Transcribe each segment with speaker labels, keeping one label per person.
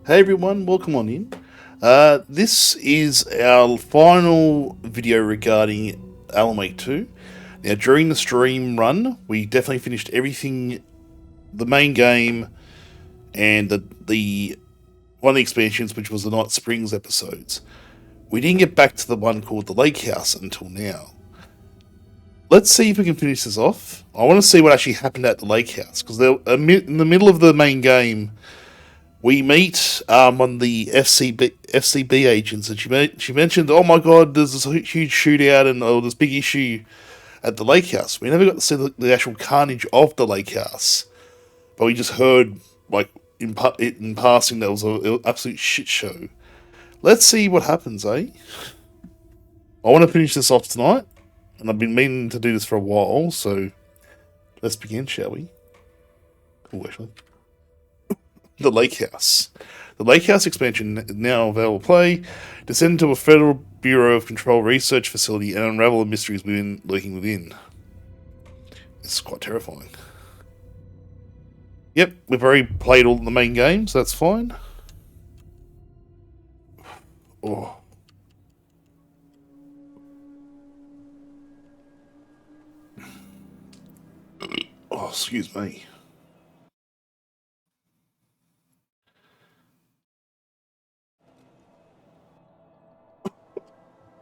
Speaker 1: Hey everyone, welcome on in. This is our final video regarding Alan Wake 2. Now, during the stream run, we definitely finished everything, the main game, and the one of the expansions, which was the Night Springs episodes. We didn't get back to the one called the Lakehouse until now. Let's see if we can finish this off. I want to see what actually happened at the Lakehouse, because in the middle of the main game, we meet on the FCB agents, and she mentioned, "Oh my God, there's this huge shootout and this big issue at the lake house." We never got to see the actual carnage of the lake house, but we just heard like in passing that was an absolute shit show. Let's see what happens, eh? I want to finish this off tonight, and I've been meaning to do this for a while, so let's begin, shall we? Oh, actually. The Lakehouse. The Lakehouse expansion is now available to play. Descend into a Federal Bureau of Control research facility and unravel the mysteries lurking within. This is quite terrifying. Yep, we've already played all the main games, that's fine. Oh. Oh, excuse me.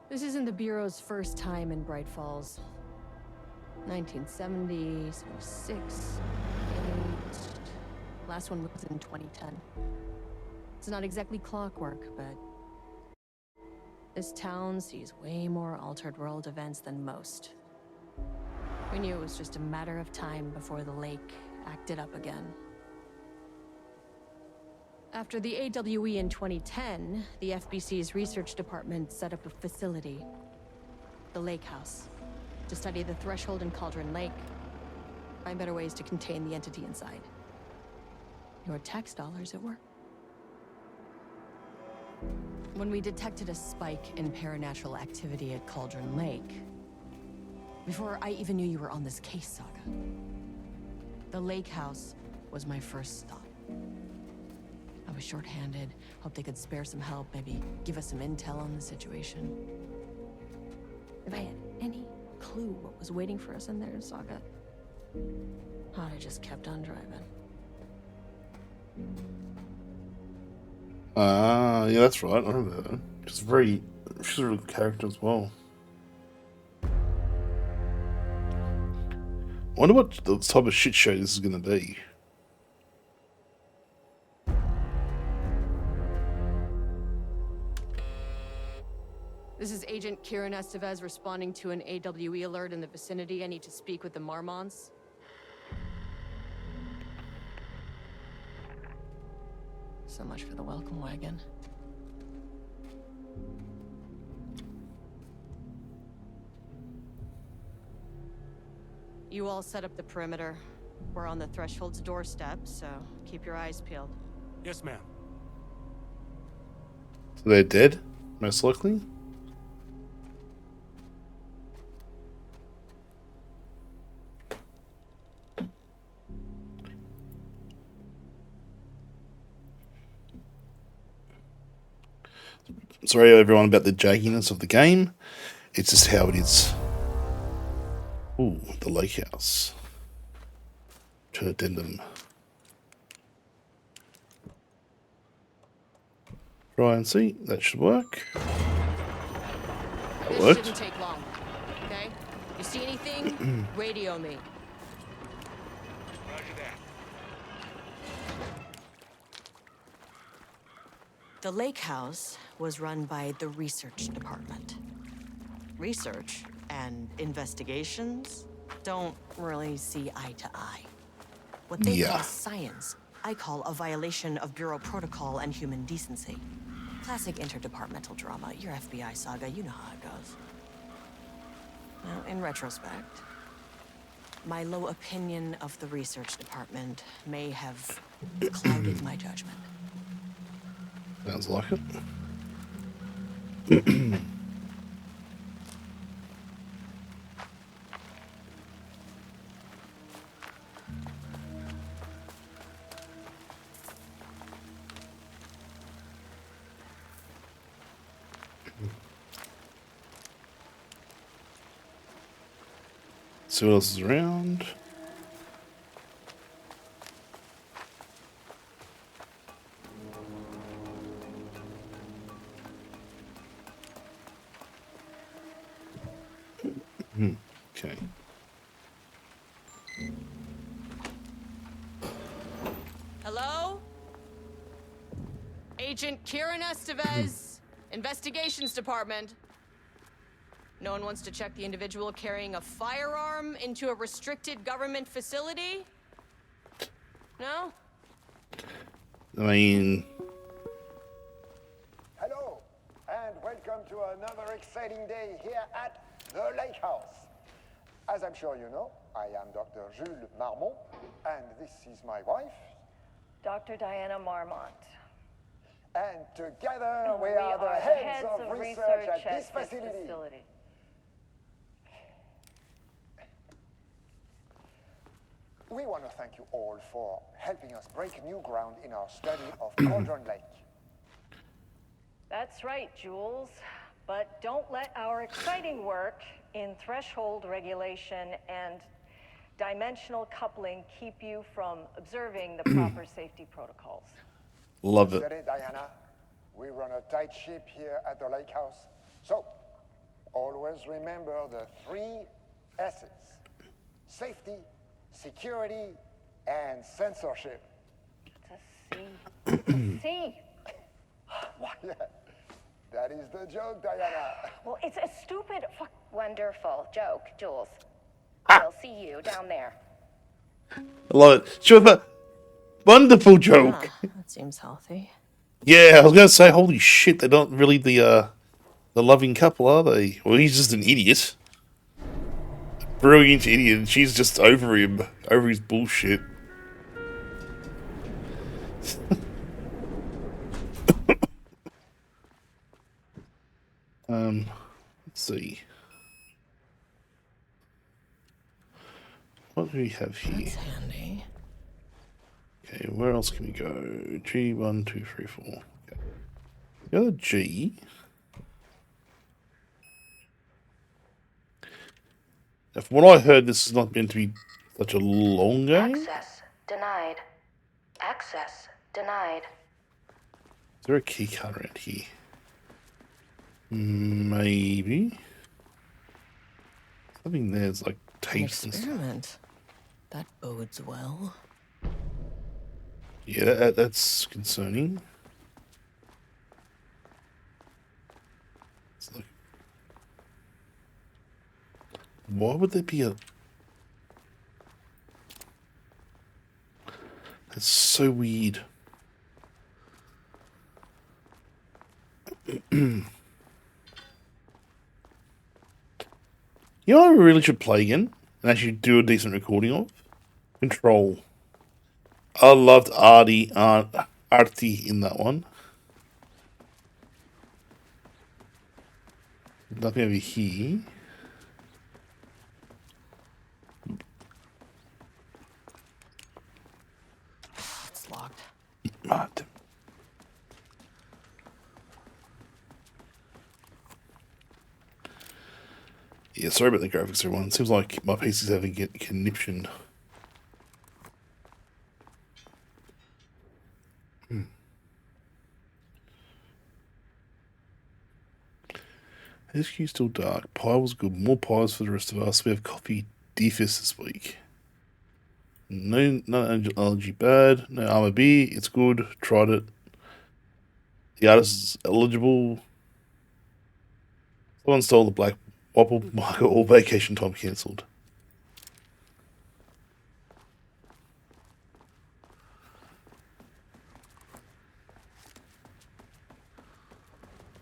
Speaker 2: This isn't the Bureau's first time in Bright Falls. 1970, 76, 8. Last one was in 2010. It's not exactly clockwork, but this town sees way more altered world events than most. We knew it was just a matter of time before the lake acted up again. After the AWE in 2010, the FBC's research department set up a facility, the Lakehouse, to study the threshold in Cauldron Lake, find better ways to contain the entity inside. Your tax dollars at work. When we detected a spike in paranatural activity at Cauldron Lake, before I even knew you were on this case, Saga, the Lakehouse was my first stop. I was short-handed, hoped they could spare some help, maybe give us some intel on the situation. If I had any clue what was waiting for us in there, Saga, I'd have just kept on driving.
Speaker 1: Yeah, that's right. I remember her. She's a really good character as well. I wonder what the type of shit show this is going to be.
Speaker 2: This is Agent Kieran Estevez responding to an AWE alert in the vicinity. I need to speak with the Marmonts. So much for the welcome wagon. You all set up the perimeter. We're on the threshold's doorstep, so keep your eyes peeled.
Speaker 3: Yes, ma'am.
Speaker 1: So they're dead, most likely. Sorry everyone about the jagginess of the game. It's just how it is. Ooh, the Lakehouse. To addendum. Try and see. That should work. That
Speaker 2: this
Speaker 1: worked.
Speaker 2: Shouldn't take long. Okay? You see anything? Radio me.
Speaker 3: Roger that.
Speaker 2: The Lakehouse was run by the research department. Research and investigations don't really see eye to eye. What they call science, I call a violation of Bureau protocol and human decency. Classic interdepartmental drama. Your FBI saga, you know how it goes. Now, in retrospect, my low opinion of the research department may have clouded my judgment.
Speaker 1: Sounds like it. See what else is around. Okay.
Speaker 2: Hello? Agent Kieran Estevez, Investigations Department. No one wants to check the individual carrying a firearm into a restricted government facility? No?
Speaker 1: I mean...
Speaker 4: Hello, and welcome to another exciting day here at the Lakehouse. As I'm sure you know, I am Dr. Jules Marmont, and this is my wife.
Speaker 5: Dr. Diana Marmont.
Speaker 4: And together we are the heads of research at this facility. We want to thank you all for helping us break new ground in our study of Cauldron Lake.
Speaker 5: That's right, Jules. But don't let our exciting work in threshold regulation and dimensional coupling keep you from observing the proper safety protocols.
Speaker 1: Love
Speaker 4: You
Speaker 1: it.
Speaker 4: said it, Diana. We run a tight ship here at the Lakehouse. So, always remember the 3 S's. Safety, security, and censorship.
Speaker 5: It's a C.
Speaker 4: Why, that is the joke, Diana.
Speaker 5: Well, it's a stupid
Speaker 6: Wonderful joke, Jules.
Speaker 1: Ah.
Speaker 6: We'll see you down there.
Speaker 1: I love it. Sure, but wonderful joke.
Speaker 2: That seems healthy.
Speaker 1: Yeah, I was gonna say, holy shit, they're not really the loving couple, are they? Well, he's just an idiot. Brilliant idiot, and she's just over him, over his bullshit. Let's see. What do we have here?
Speaker 2: That's handy.
Speaker 1: Okay, where else can we go? G, 1, 2, 3, 4. Okay. The other G. Now, from what I heard, this is not meant to be such a long game.
Speaker 6: Access denied. Access denied.
Speaker 1: Is there a key card around here? Maybe. Something there's like
Speaker 2: An
Speaker 1: tapes and stuff.
Speaker 2: experiment. That bodes well.
Speaker 1: Yeah, that's concerning. It's like, why would there be a... That's so weird. You know what I really should play again and actually do a decent recording of? Control. I loved Artie in that one. Nothing over here.
Speaker 2: It's locked.
Speaker 1: Ah, damn. Yeah, sorry about the graphics, everyone. It seems like my PC's having a conniption. HQ still dark. Pie was good. More pies for the rest of us. We have coffee defist this week. No allergy bad. No armor beer. It's good. Tried it. The artist is eligible. Someone stole the black wobble marker. All vacation time cancelled.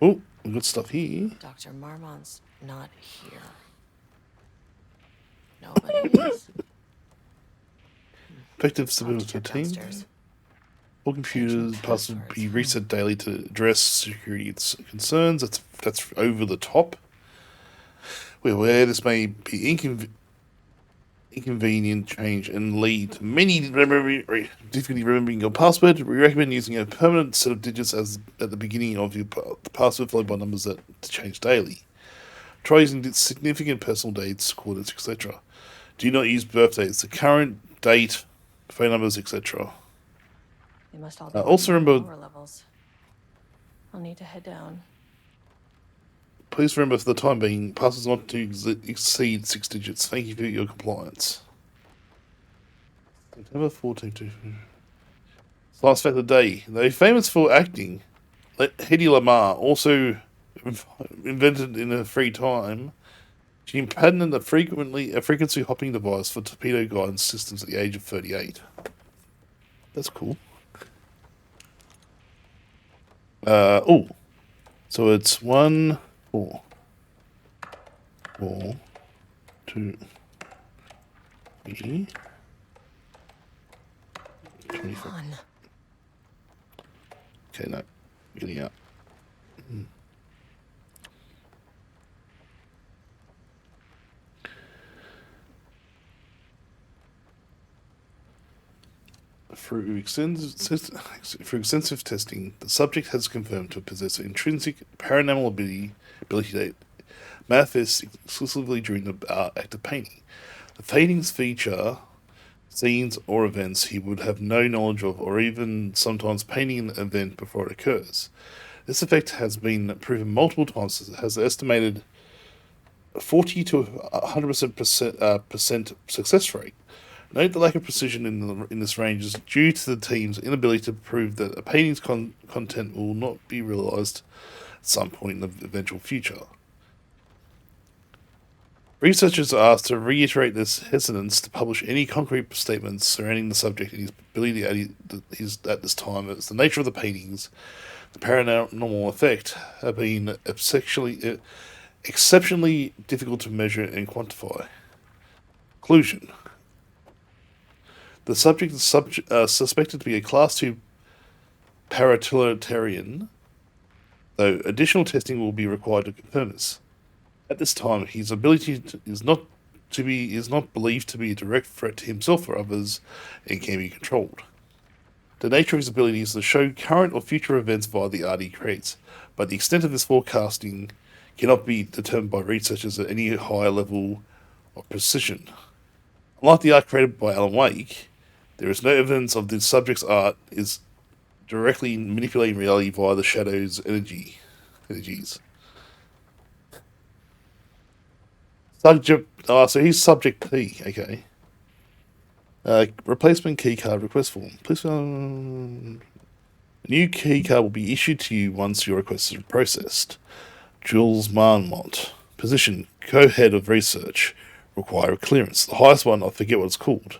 Speaker 1: Oh, we've got stuff here.
Speaker 2: Dr. Marmont's not here. Nobody is.
Speaker 1: Effective
Speaker 2: I'll
Speaker 1: stability
Speaker 2: check
Speaker 1: team.
Speaker 2: downstairs.
Speaker 1: All computers passwords be reset daily to address security concerns. That's over the top. We're aware this may be inconvenient change and lead to many difficulty remembering your password. We recommend using a permanent set of digits as at the beginning of your password, followed by numbers that change daily. Try using significant personal dates, coordinates, etc. Do not use birthdays, the current date, phone numbers, etc.
Speaker 2: They must all be
Speaker 1: Also
Speaker 2: working at
Speaker 1: remember-
Speaker 2: lower levels. I'll need to head down.
Speaker 1: Please remember for the time being, passwords not to exceed 6 digits. Thank you for your compliance. September 14th. Last fact of the day. Though famous for acting, Hedy Lamarr also invented in her free time. She patented a frequency hopping device for torpedo guidance systems at the age of 38. That's cool. Oh, so it's 1, 4, 4, 2, 3, 24.
Speaker 2: Come on.
Speaker 1: Okay, no, getting out. Through extensive testing, the subject has confirmed to possess an intrinsic paranormal ability that manifests exclusively during the act of painting. The paintings feature scenes or events he would have no knowledge of, or even sometimes painting an event before it occurs. This effect has been proven multiple times. It has an estimated 40 to 100% success rate. Note the lack of precision in this range is due to the team's inability to prove that a painting's content will not be realised at some point in the eventual future. Researchers are asked to reiterate this hesitance to publish any concrete statements surrounding the subject and his ability at this time, as the nature of the paintings, the paranormal effect, have been exceptionally difficult to measure and quantify. Conclusion. The subject is suspected to be a Class 2 paratiliarian, though additional testing will be required to confirm this. At this time, his ability is not believed to be a direct threat to himself or others, and can be controlled. The nature of his ability is to show current or future events via the art he creates, but the extent of his forecasting cannot be determined by researchers at any higher level of precision. Unlike the art created by Alan Wake, there is no evidence of the subject's art is directly manipulating reality via the shadow's energies. So he's subject P, okay. Replacement keycard request form. Please, a new keycard will be issued to you once your request is processed. Jules Marmont. Position, co-head of research. Require clearance. The highest one, I forget what it's called.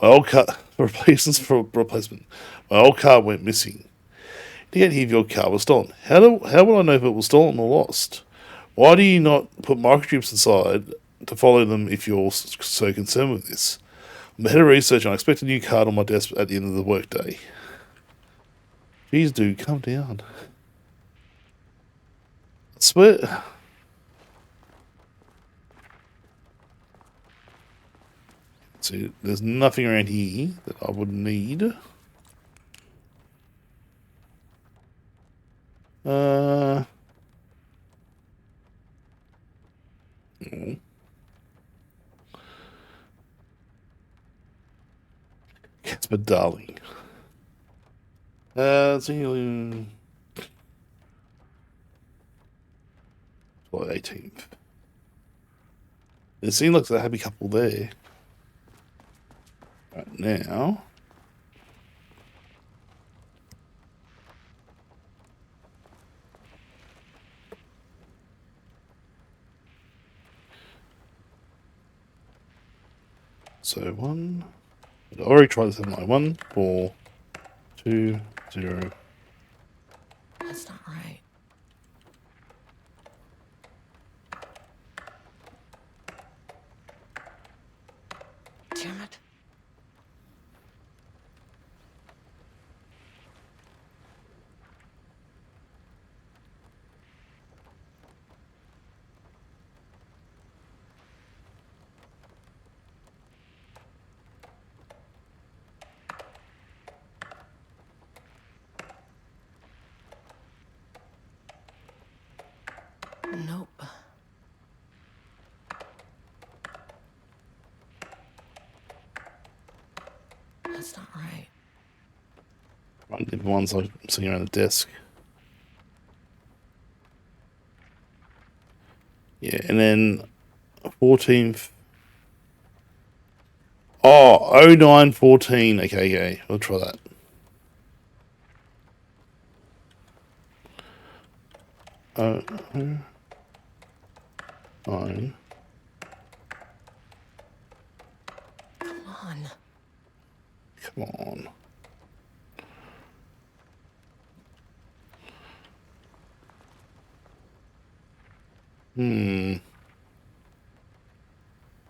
Speaker 1: My old car... replacement. My old car went missing. To get here, your car was stolen. How will I know if it was stolen or lost? Why do you not put microchips inside to follow them if you're so concerned with this? I'm the head of research and I expect a new card on my desk at the end of the workday. Jeez, dude, calm down. I swear... See, there's nothing around here that I would need. Oh. Casper Darling. So 18th. It seems like there's a happy couple there. Right now. So 1. I already tried this in my 1, 4, 2, 0.
Speaker 2: That's not right. Damn it. Nope.
Speaker 1: Right, the ones I'm sitting around the desk. Yeah, and then 14th. Oh, 0914. Okay, we'll try that. Oh, 09.
Speaker 2: Come on.
Speaker 1: Come on.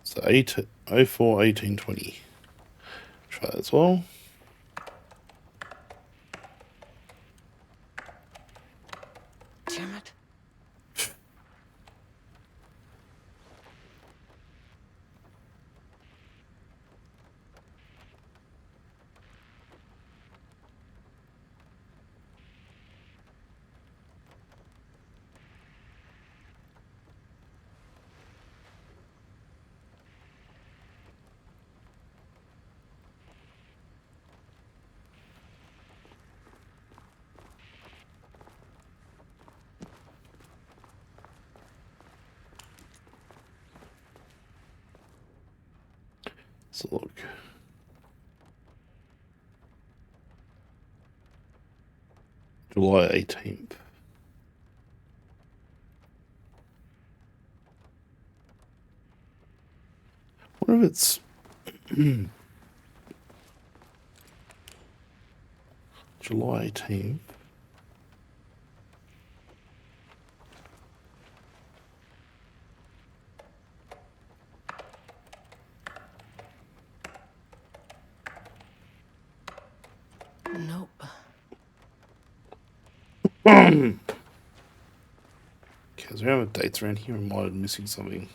Speaker 1: So 04 1820. Try that as well.
Speaker 2: Damn it.
Speaker 1: So look. July 18th. What if it's July 18th?
Speaker 2: Nope.
Speaker 1: Okay, is there any dates around here? I might have missing something.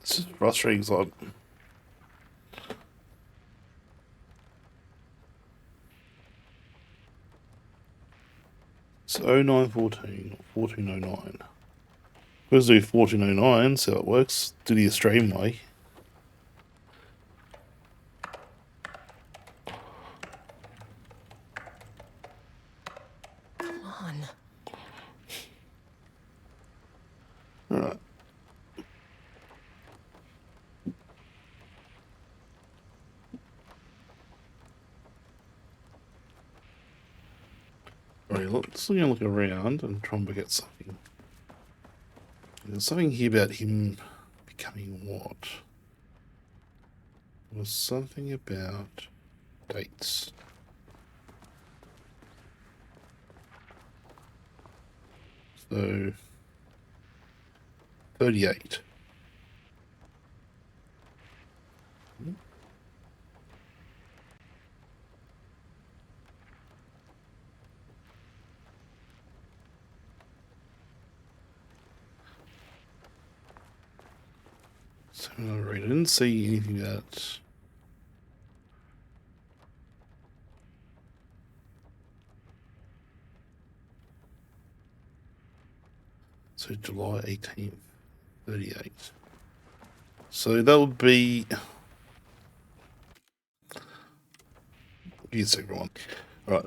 Speaker 1: It's just frustrating. It's like, it's 0914 or 1409. Let's do 1409, see how it works. Do the Australian way.
Speaker 2: Come on.
Speaker 1: Alright. Alright, let's look around and try and get something. There's something here about him becoming what? There was something about dates. So 38. So I'm gonna read. I didn't see anything about. So July 18th, 38. So that would be. Here's everyone. Alright.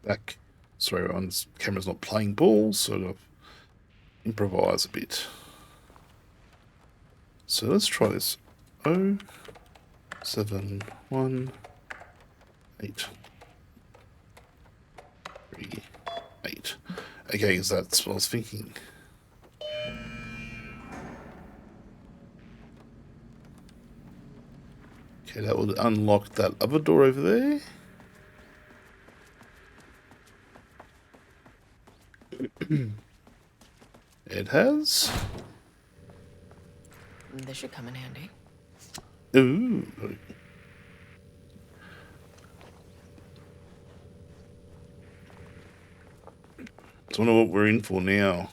Speaker 1: Back. Sorry, everyone's camera's not playing ball, so I've improvise a bit. So let's try this. 0718 38. Okay, because that's what I was thinking. Okay, that would unlock that other door over there. It has.
Speaker 2: This should come in handy.
Speaker 1: Ooh. So I wonder what we're in for now.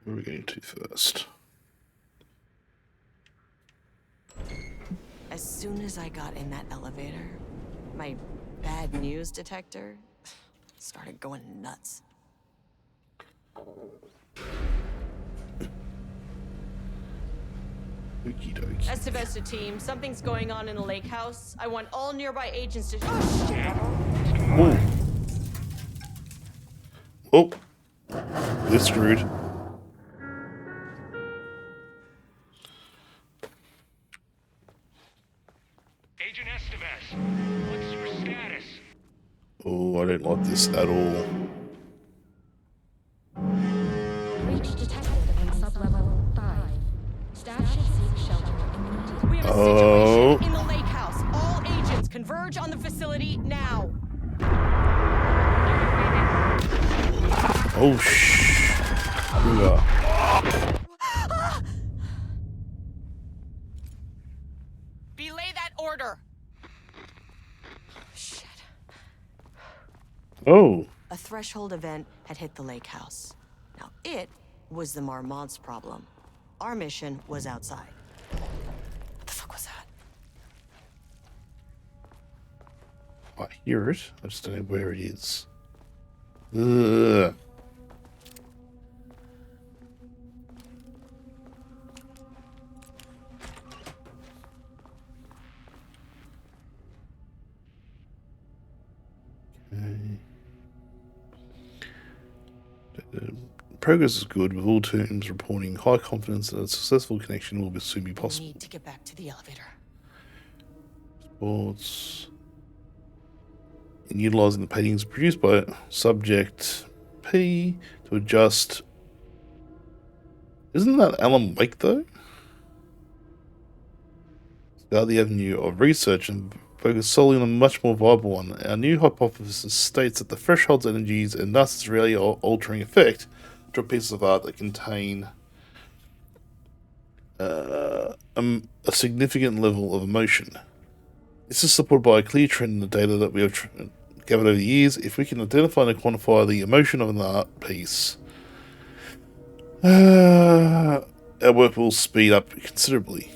Speaker 1: Where are we going to first?
Speaker 2: As soon as I got in that elevator, my bad news detector started going nuts.
Speaker 1: Okie dokie.
Speaker 2: Estivesta team, something's going on in the Lakehouse. I want all nearby agents to. Oh, shit!
Speaker 1: Whoa. Oh, we're screwed.
Speaker 3: Agent Estevez, what's your status?
Speaker 1: Oh, I don't like this at all.
Speaker 7: Breach detected in sublevel 5. Staff should seek shelter immediately.
Speaker 2: We have a
Speaker 1: Oh.
Speaker 2: situation in the Lakehouse. All agents converge on the facility now.
Speaker 1: Oh, yeah.
Speaker 2: Belay that order. Shit.
Speaker 1: Oh.
Speaker 2: A threshold event had hit the Lakehouse. Now it was the Marmont's problem. Our mission was outside. What the fuck was that?
Speaker 1: I hear it. I just don't know where it is. Ugh. Progress is good, with all teams reporting high confidence that a successful connection will soon be
Speaker 2: We
Speaker 1: possible.
Speaker 2: need to get back to the elevator.
Speaker 1: Sports. In utilizing the paintings produced by subject P to adjust. Isn't that Alan Wake though? Start the avenue of research and focus solely on a much more viable one. Our new hypothesis states that the threshold's energies and thus its really altering effect to pieces of art that contain a significant level of emotion. This is supported by a clear trend in the data that we have gathered over the years. If we can identify and quantify the emotion of an art piece, our work will speed up considerably.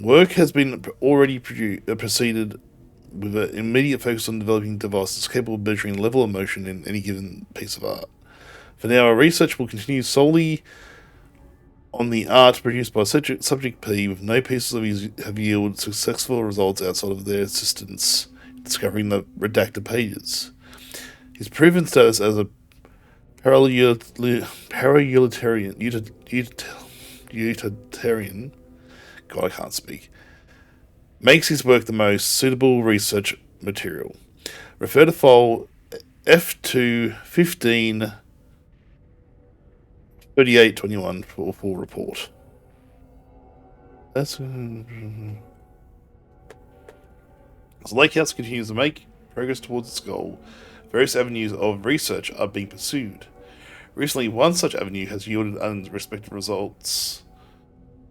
Speaker 1: Work has been already proceeded with an immediate focus on developing devices capable of measuring the level of emotion in any given piece of art. For now, our research will continue solely on the art produced by Subject P, with no pieces have yielded successful results outside of their assistance in discovering the redacted pages. His proven status as a utilitarian, God, I can't speak, makes his work the most suitable research material. Refer to file F215 3821 for full report. That's as Lakehouse continues to make progress towards its goal, various avenues of research are being pursued. Recently, one such avenue has yielded unexpected results.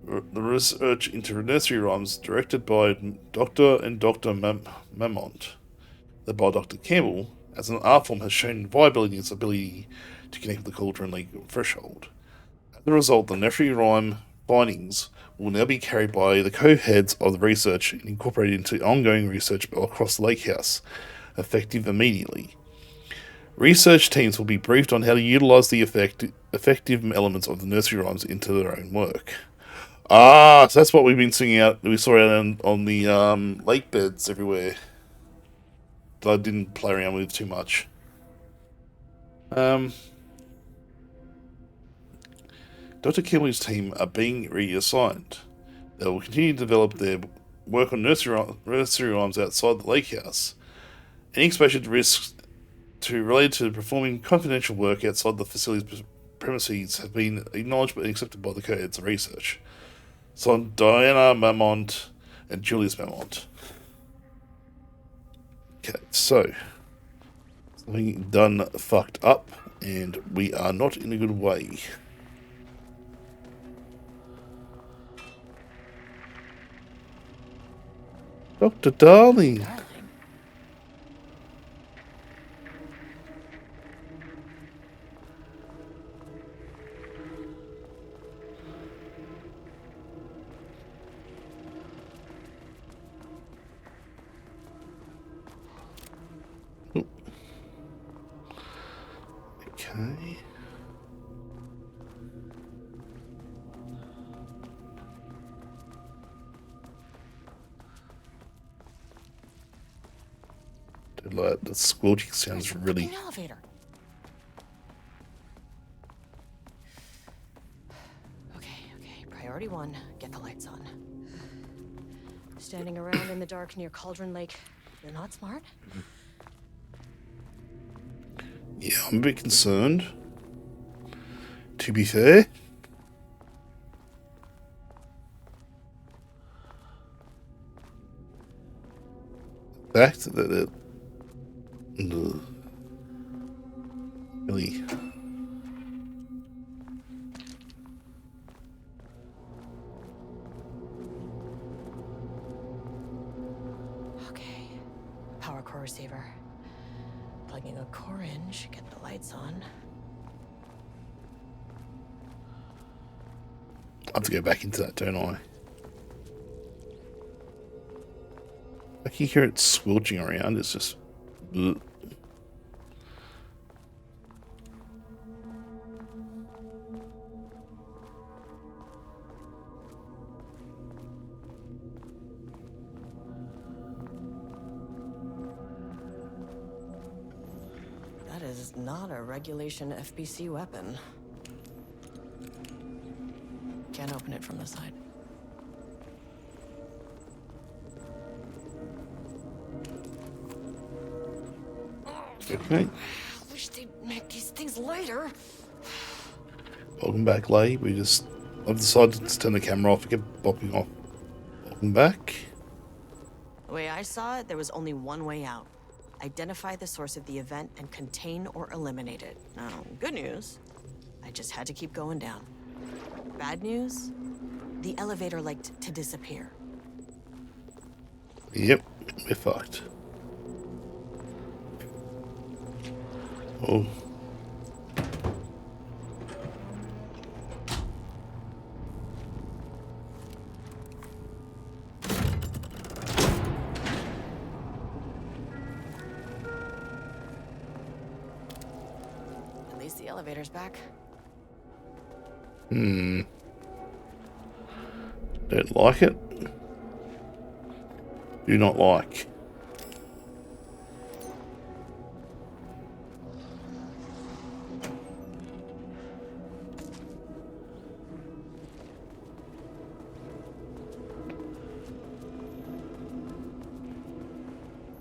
Speaker 1: The research into nursery rhymes, directed by Dr. and Dr. Mamont, led by Dr. Campbell, as an art form has shown viability in its ability to connect with the Cauldron League threshold. As a result, the nursery rhyme findings will now be carried by the co-heads of the research and incorporated into ongoing research across the Lakehouse, effective immediately. Research teams will be briefed on how to utilize the effective elements of the nursery rhymes into their own work. Ah, so that's what we've been singing out. We saw it on the lake beds everywhere. That I didn't play around with too much. Dr. Kimley's team are being reassigned. They will continue to develop their work on nursery rhymes outside the Lakehouse. Any exposure to risks related to performing confidential work outside the facility's premises have been acknowledged and accepted by the co-heads of research. So Diana Mamont and Julius Mamont. Okay, so something done fucked up, and we are not in a good way. Dr. Darling. Okay. Like, the squelching sounds really.
Speaker 2: An elevator. Okay. Priority 1, get the lights on. Standing around in the dark near Cauldron Lake, you're not smart?
Speaker 1: Yeah, I'm a bit concerned. To be fair. The fact that it really.
Speaker 2: Okay. Power core receiver. Plugging a core in should get the lights on.
Speaker 1: I have to go back into that, don't I? I can hear it squelching around. It's just. Ugh.
Speaker 2: That is not a regulation FBC weapon. Can't open it from the side.
Speaker 1: Okay.
Speaker 2: I wish they'd make these things lighter.
Speaker 1: Welcome back, Lay. I've decided to turn the camera off and get bopping off. Welcome back.
Speaker 2: The way I saw it, there was only one way out. Identify the source of the event and contain or eliminate it. Now, good news, I just had to keep going down. Bad news, the elevator liked to disappear.
Speaker 1: Yep, we're fucked. Oh.
Speaker 2: At least the elevator's back.
Speaker 1: Don't like it. Do not like.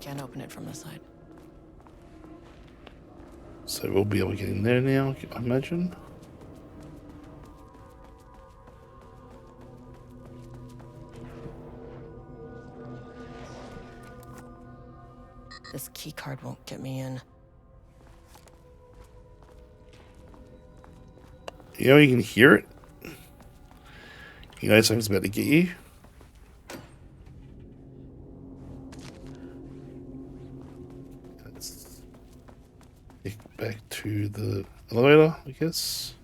Speaker 2: Can't open it from the side.
Speaker 1: So we'll be able to get in there now, I imagine.
Speaker 2: This key card won't get me in.
Speaker 1: You know, you can hear it. You know something's about to get you. Let's get back to the elevator, I guess.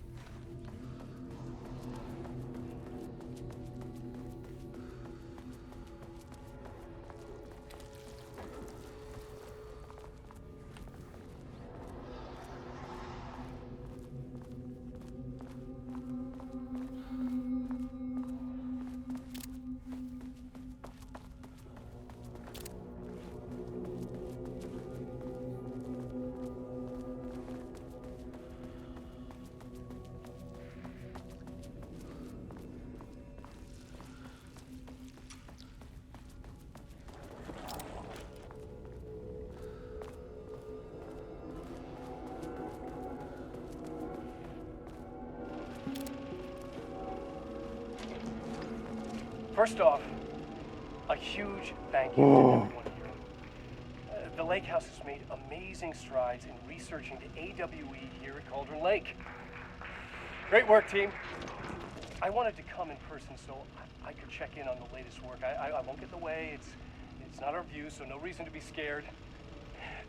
Speaker 8: First off, a huge thank you to every one of you. The Lakehouse has made amazing strides in researching the AWE here at Cauldron Lake. Great work, team. I wanted to come in person so I could check in on the latest work. I won't get in the way. It's not our view, so no reason to be scared.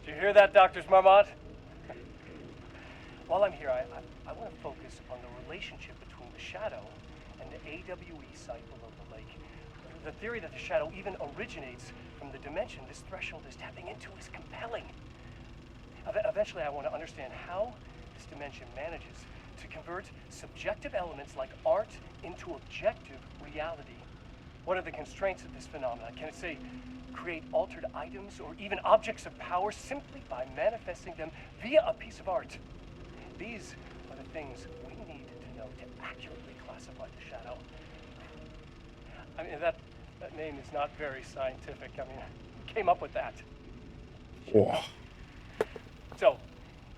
Speaker 8: Do you hear that, Dr. Marmot? While I'm here, I want to focus on the relationship between the Shadow and the AWE site below the lake. The theory that the Shadow even originates from the dimension this threshold is tapping into is compelling. Eventually, I want to understand how this dimension manages to convert subjective elements like art into objective reality. What are the constraints of this phenomenon? Can it, say, create altered items or even objects of power simply by manifesting them via a piece of art? These are the things we need to know to accurately classify the shadow. I mean, that name is not very scientific. I mean, who came up with that?
Speaker 1: Oh.
Speaker 8: So,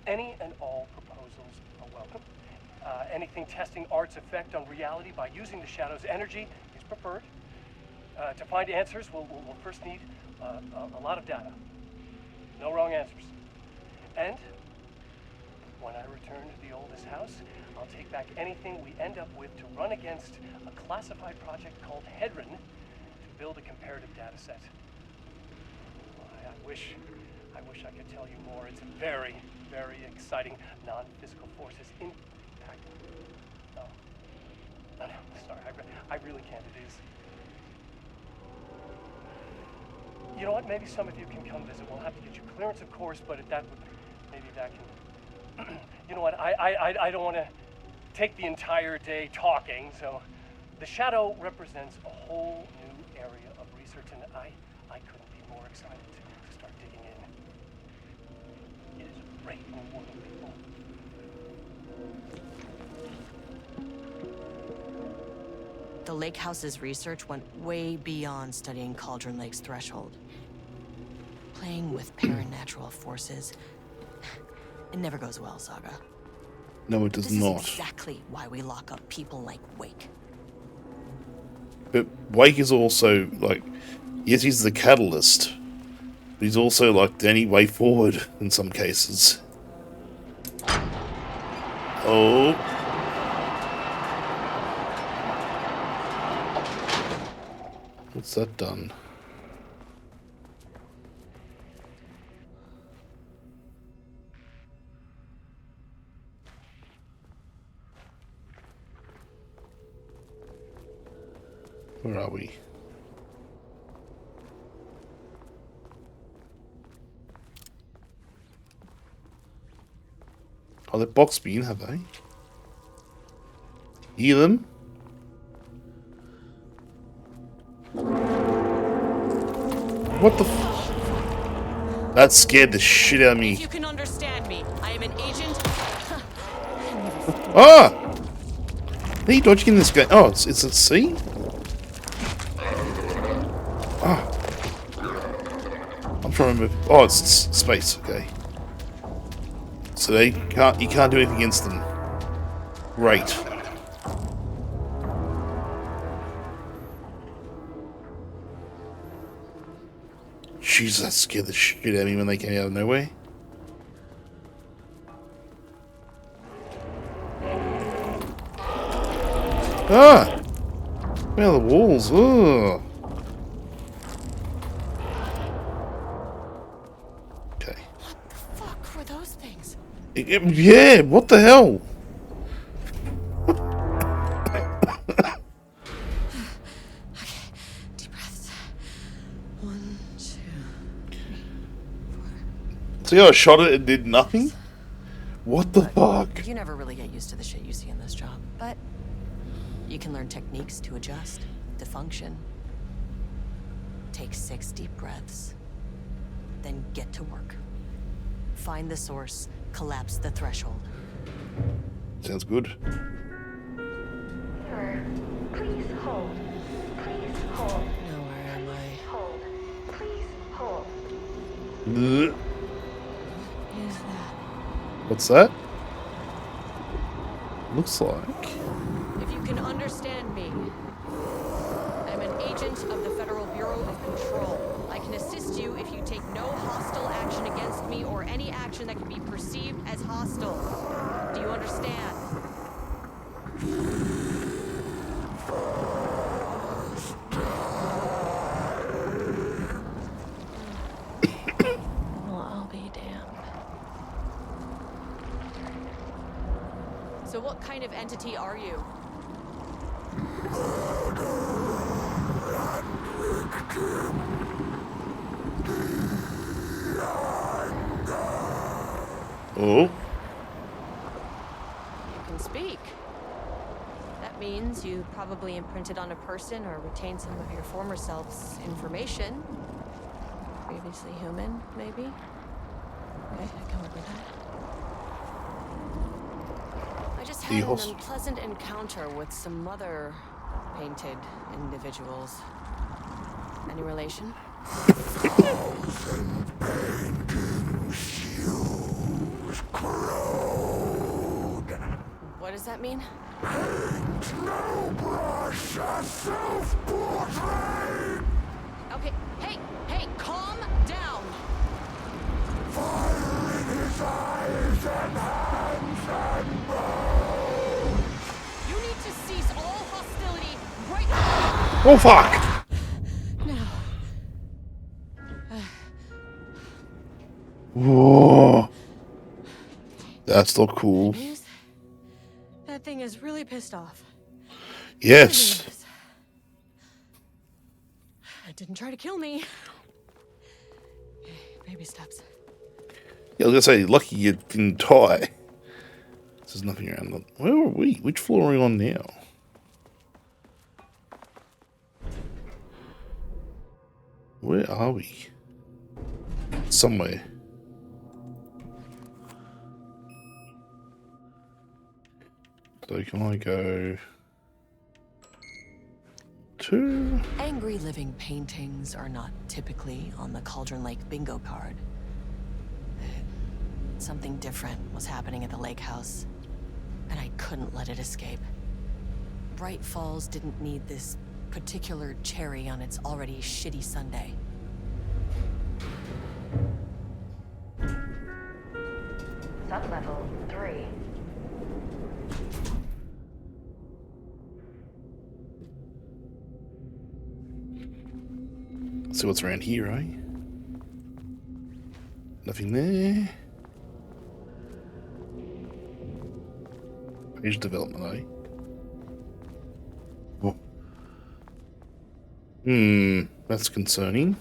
Speaker 8: any and all proposals are welcome. Anything testing art's effect on reality by using the shadow's energy is preferred. To find answers, we'll first need a lot of data. No wrong answers. And when I return to the oldest house, I'll take back anything we end up with to run against a classified project called Hedron to build a comparative data set. I wish I could tell you more. It's very, very exciting. Non-physical forces impact. No, sorry, I really can't. It is. You know what? Maybe some of you can come visit. We'll have to get you clearance, of course, but maybe that can. You know what? I don't want to take the entire day talking. So, the shadow represents a whole new area of research, and I couldn't be more excited to start digging in. It is a great new world, people.
Speaker 2: The Lakehouse's research went way beyond studying Cauldron Lake's threshold. Playing with paranatural forces, it never goes well, Saga.
Speaker 1: No, it does
Speaker 2: This
Speaker 1: not.
Speaker 2: is exactly why we lock up people like Wake.
Speaker 1: But Wake is also, like, yes, he's the catalyst, but he's also, like, the only way forward in some cases. Oh. What's that done? Where are we? Oh, they've boxed me in, have they? Hear them? What the f... That scared the shit out of me.
Speaker 2: If you can understand me, I am an agent.
Speaker 1: Ah! Are you dodging in this game? Oh, it's at sea? Ah. I'm trying to remember. Oh, it's space, okay. So you can't do anything against them. Great. Jesus, that scared the shit out of me when they came out of nowhere. Ah! Well, the walls. Ugh. Okay.
Speaker 2: What the fuck were those things?
Speaker 1: Yeah, what the hell?
Speaker 2: Okay, deep breaths. 1, 2, 3, 4.
Speaker 1: See how I shot it and did nothing? What the fuck?
Speaker 2: You never really get used to the shit you see in this job, but you can learn techniques to adjust, to function. Take 6 deep breaths, then get to work. Find the source, collapse the threshold.
Speaker 1: Sounds good.
Speaker 6: Sir, please hold. Please hold.
Speaker 2: Now where am I?
Speaker 6: Hold. Please hold.
Speaker 1: Ugh.
Speaker 2: What is that?
Speaker 1: What's that? Looks like...
Speaker 2: If you can understand me, I'm an agent of the Federal Bureau of Control. I can assist you if you take no hostile action against me or any action that can be perceived as hostile. Do you understand? Well, I'll be damned. So what kind of entity are you?
Speaker 1: Oh.
Speaker 2: can speak. That means you probably imprinted on a person or retained some of your former self's information. Previously human, maybe? Okay, I can work with that. I just had an unpleasant encounter with some other painted individuals. Any relation? What does that mean? Okay, hey, calm down. Fire in his eyes and hands and bones. You need to cease all hostility right now.
Speaker 1: Oh fuck! Whoa. That's not cool.
Speaker 2: That thing is really pissed off.
Speaker 1: Yes.
Speaker 2: It didn't try to kill me. Baby steps.
Speaker 1: Yeah, I was gonna say, lucky you didn't die. There's nothing around. Where are we? Which floor are we on now? Where are we? Somewhere. So can I go to...
Speaker 2: Angry living paintings are not typically on the Cauldron Lake bingo card. Something different was happening at the Lakehouse, and I couldn't let it escape. Bright Falls didn't need this particular cherry on its already shitty sundae.
Speaker 6: Sublevel 3.
Speaker 1: See what's around here, eh? Nothing there. Page development, eh? Oh. That's concerning.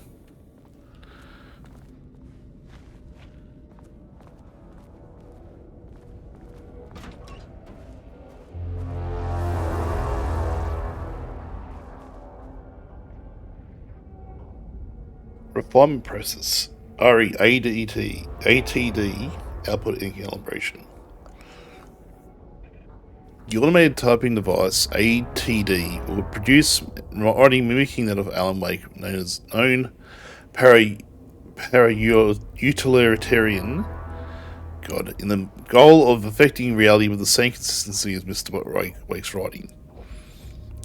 Speaker 1: Refinement process. ATD, output and calibration. The automated typing device, ATD, will produce writing mimicking that of Alan Wake, known para-utilitarian, in the goal of affecting reality with the same consistency as Mr. Wake's writing.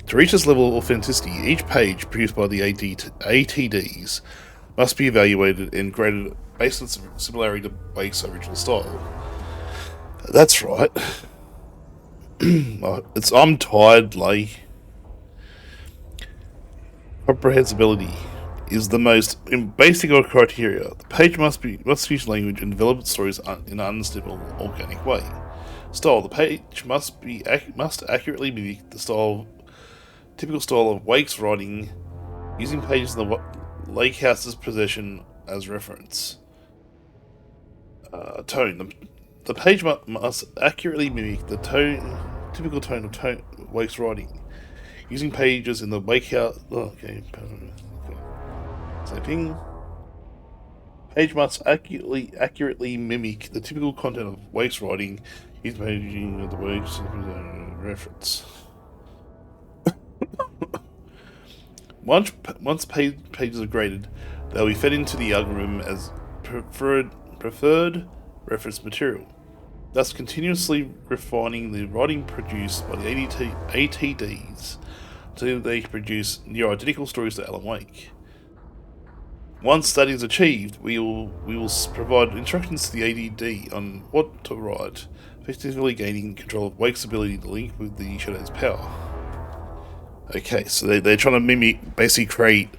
Speaker 1: To reach this level of authenticity, each page produced by the ATDs must be evaluated and graded based on similarity to Wake's original style. That's right. I'm tired, Lay. Comprehensibility is the most basic of criteria. The page must use language and develop stories in an understandable, organic way. Style: the page must accurately mimic the typical style of Wake's writing, using pages in the Lakehouse's possession as reference. Tone: the page must accurately mimic the typical tone of Wake's writing, using pages in the Lakehouse. Same thing. Page must accurately mimic the typical content of Wake's writing, using pages of the Wake's reference. Once pages are graded, they will be fed into the algorithm as preferred reference material, thus continuously refining the writing produced by the ATDs until they produce near identical stories to Alan Wake. Once that is achieved, we will provide instructions to the ATD on what to write, effectively gaining control of Wake's ability to link with the Shadow's power. Okay, so they're trying to basically create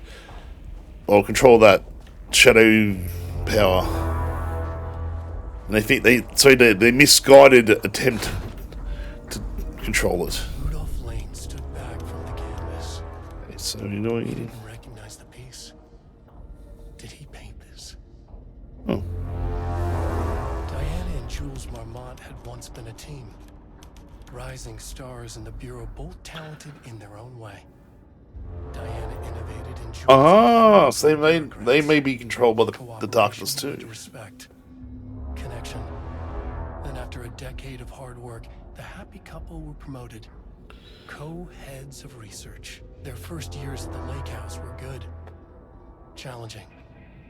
Speaker 1: or control that shadow power, and they misguided attempt to control it.
Speaker 8: Rudolph Lane stood back from the canvas.
Speaker 1: Okay, so you know what you
Speaker 8: Didn't recognize the piece. Did he paint this?
Speaker 1: Oh.
Speaker 8: Diana and Jules Marmont had once been a team. rising stars in the Bureau, both talented in their own way. Diana innovated in Jules.
Speaker 1: Ah, so they may be controlled by the darkness too.
Speaker 8: Respect, connection. Then after a decade of hard work, the happy couple were promoted. Co-heads of research. Their first years at the Lakehouse were good. Challenging,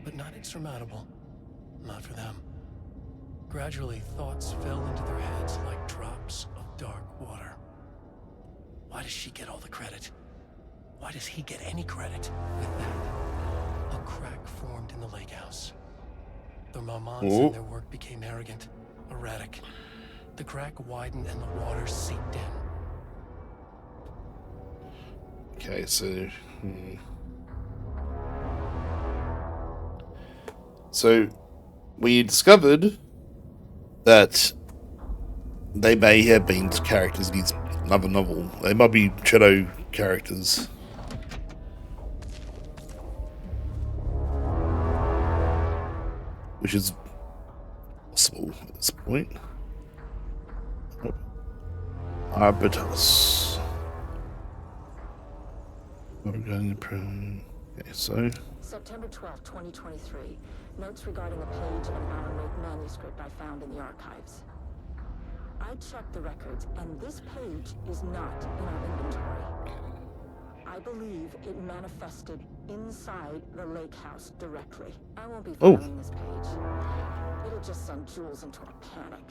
Speaker 8: but not insurmountable. Not for them. Gradually, thoughts fell into their heads like drops of dark water. Why does she get all the credit? Why does he get any credit? With that, a crack formed in the Lakehouse. The Marmonts and their work became arrogant, erratic. The crack widened and the water seeped in.
Speaker 1: Okay, so... So, we discovered that they may have been characters in his another novel. They might be shadow characters. Which is possible at this point. Arbitus. Okay, so...
Speaker 7: September 12, 2023. Notes regarding a page in an Alan Wake manuscript I found in the archives. I checked the records, and this page is not in our inventory. I believe it manifested inside the Lakehouse directly. I won't be filing this page. It'll just send Jules into a panic.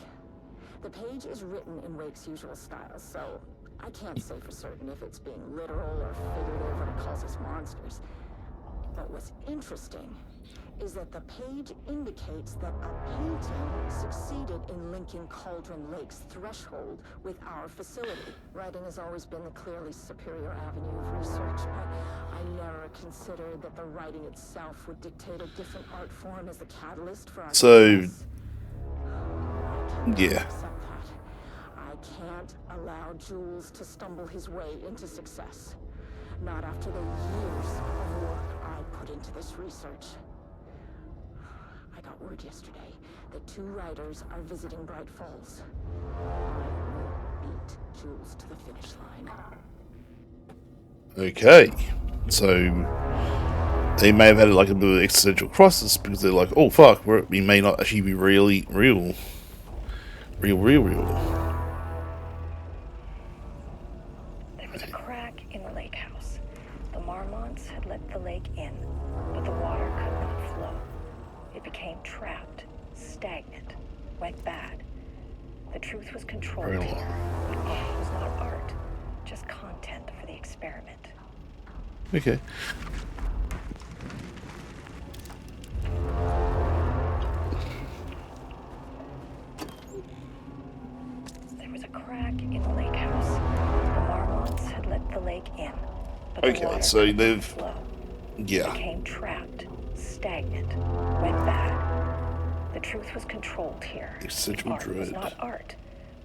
Speaker 7: The page is written in Wake's usual style, so I can't say for certain if it's being literal or figurative or calls us monsters. But what's interesting is that the page indicates that a painting succeeded in linking Cauldron Lake's threshold with our facility. Writing has always been the clearly superior avenue of research, but I never considered that the writing itself would dictate a different art form as the catalyst for our success.
Speaker 1: Yeah.
Speaker 7: I can't allow Jules to stumble his way into success. Not after the years of work I put into this research. I got word yesterday that 2 writers are visiting Bright Falls. I will beat Jules to the finish line.
Speaker 1: Okay. So they may have had like a bit of existential crisis because they're like, oh fuck, we may not actually be really real. Real.
Speaker 5: There was a crack in the lake house. The Marmonts had let the lake in, but the water could not flow. It became trapped, stagnant, went bad. The truth was controlled here. The art was not art, just content for the experiment.
Speaker 1: Okay.
Speaker 5: There was a crack in the lake house. The Marmonts had let the lake in, but the water
Speaker 1: so
Speaker 5: could
Speaker 1: they've
Speaker 5: not flow.
Speaker 1: yeah.
Speaker 5: It became trapped, stagnant, went bad. The truth was controlled here.
Speaker 1: Essential
Speaker 5: art was
Speaker 1: dread.
Speaker 5: not art,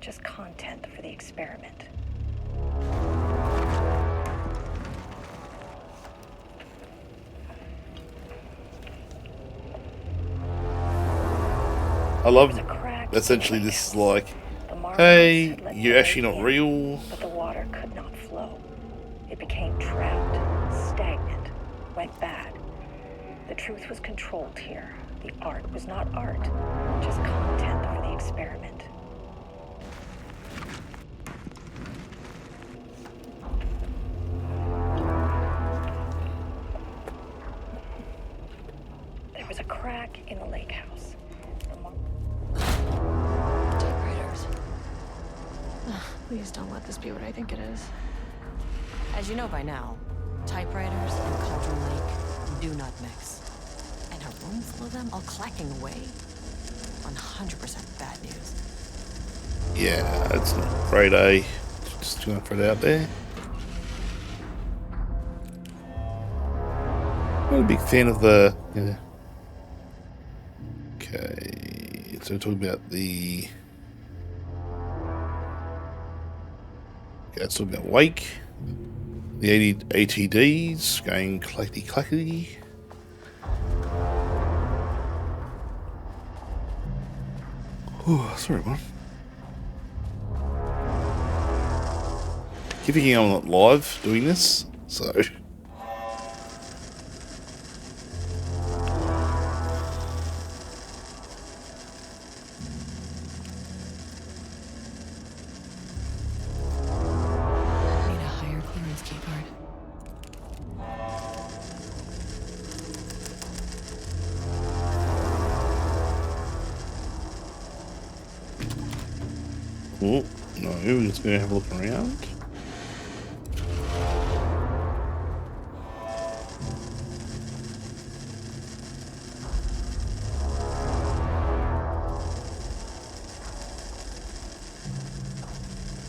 Speaker 5: just content for the experiment.
Speaker 1: I love essentially this is like, hey, you're actually not real.
Speaker 5: But the water could not flow. It became trapped, stagnant, went bad. The truth was controlled here. The art was not art, just content for the experiment. There was a crack in the lake house.
Speaker 2: Typewriters. Please don't let this be what I think it is. As you know by now, typewriters and Cauldron Lake do not mix. And a room full of them all clacking away? 100% bad news.
Speaker 1: Yeah, that's not great, eh? Just gonna put it out there. Not a big fan of the. Yeah. Okay, so we're talking about the. Okay, let's talk about Wake. The ATDs going clackety clackety. Oh, sorry, man. Keep thinking I'm not live doing this, so. Oh, no, we're just going to have a look around.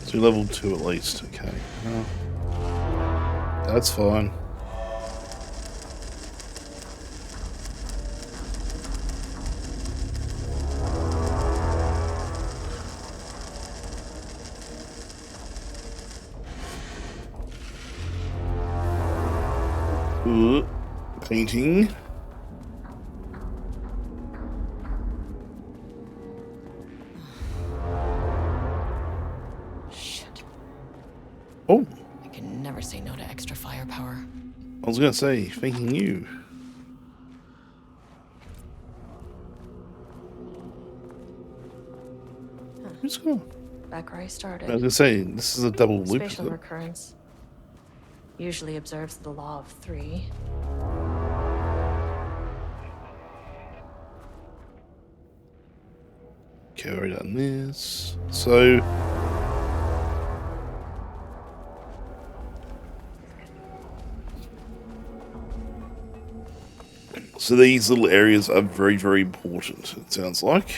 Speaker 1: So level 2 at least, okay. Well, that's fine. Painting.
Speaker 2: Shit.
Speaker 1: Oh.
Speaker 2: I can never say no to extra firepower.
Speaker 1: I was gonna say, thanking you. Who's gone?
Speaker 2: Back where I started.
Speaker 1: I was gonna say, this is a double loop.
Speaker 2: Spatial recurrence usually observes the law of 3.
Speaker 1: Okay, already done this. So these little areas are very, very important, it sounds like.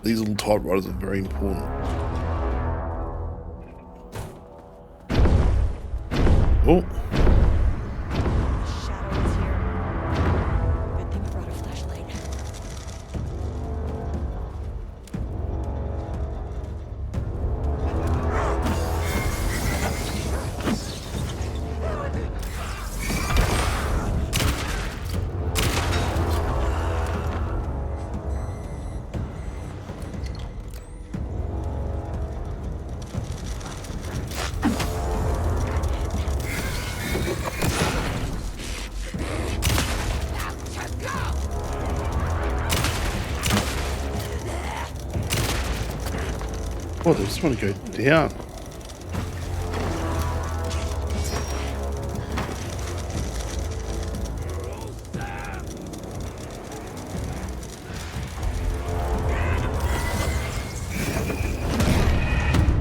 Speaker 1: These little typewriters are very important. Oh.
Speaker 2: Shadow is here. Good thing I brought a flashlight.
Speaker 1: Oh, they just want to go down.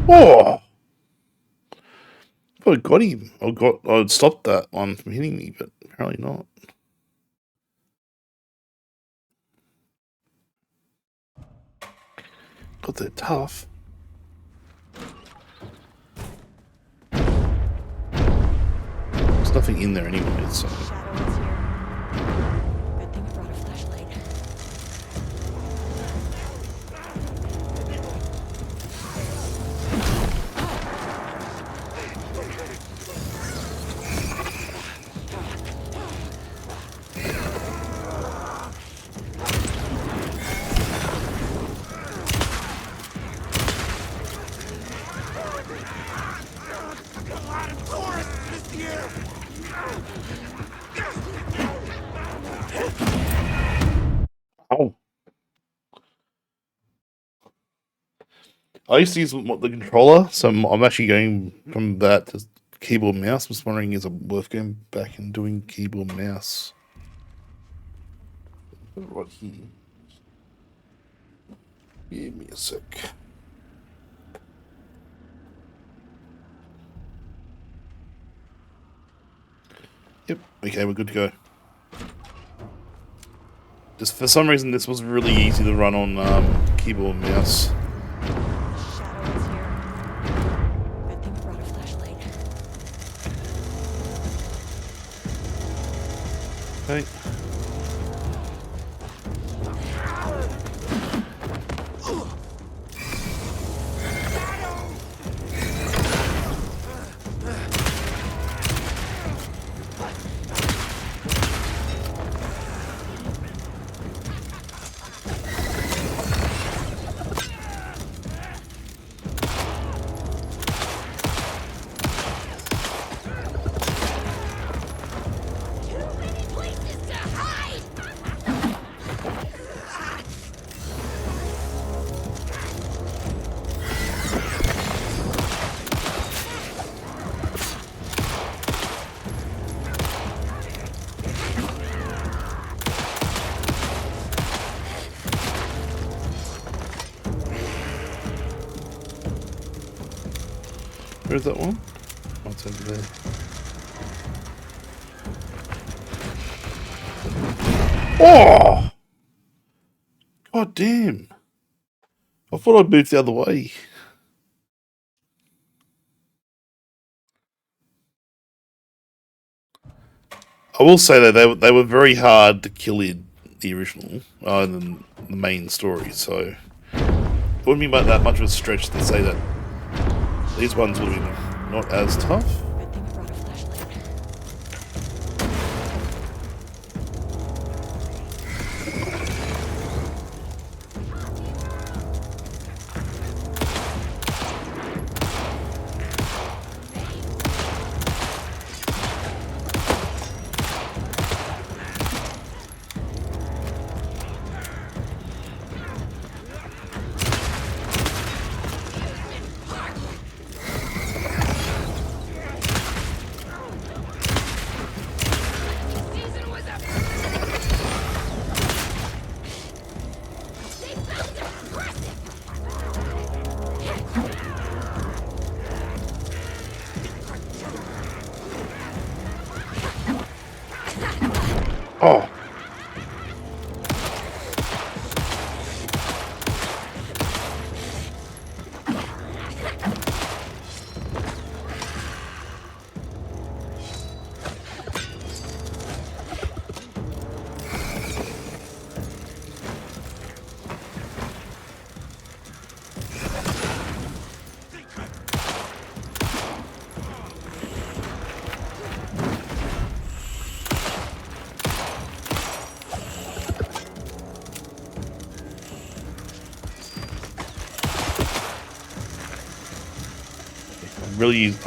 Speaker 1: Oh! I got him. I'd stopped that one from hitting me, but apparently not. God, they're tough. There's nothing in there anyway, so.
Speaker 2: Shadow is here. Good thing I brought a flashlight.
Speaker 1: Ow. I used to use the controller, so I'm actually going from that to keyboard and mouse. I'm just wondering, is it worth going back and doing keyboard and mouse? Right here. Give me a sec. Yep, okay, we're good to go. Just for some reason, this was really easy to run on keyboard and mouse.
Speaker 2: Shadow is here. Good thing I brought a flashlight.
Speaker 1: Okay. Where's that one? Oh, it's over there. Oh! God damn. I thought I'd moved the other way. I will say that they were very hard to kill in the original, than the main story, so it wouldn't be that much of a stretch to say that these ones would have been not as tough.
Speaker 2: Good thing you brought a flashlight.
Speaker 1: Oh!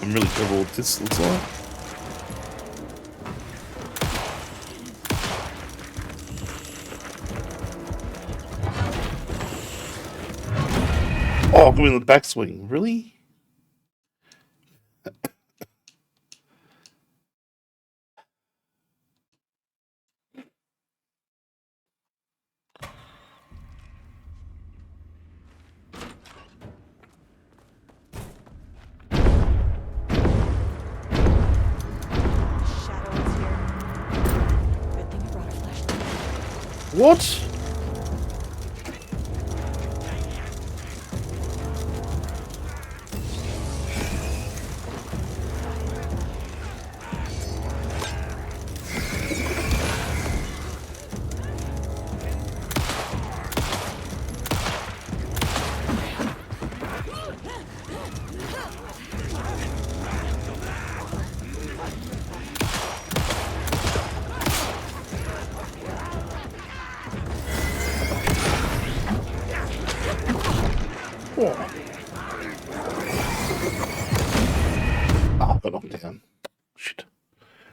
Speaker 1: I'm really terrible at this, looks like. Oh, give me the backswing. Really?
Speaker 2: Shadow is here. Good thing you brought a flashlight.
Speaker 1: What? Ah, got knocked down. Shit.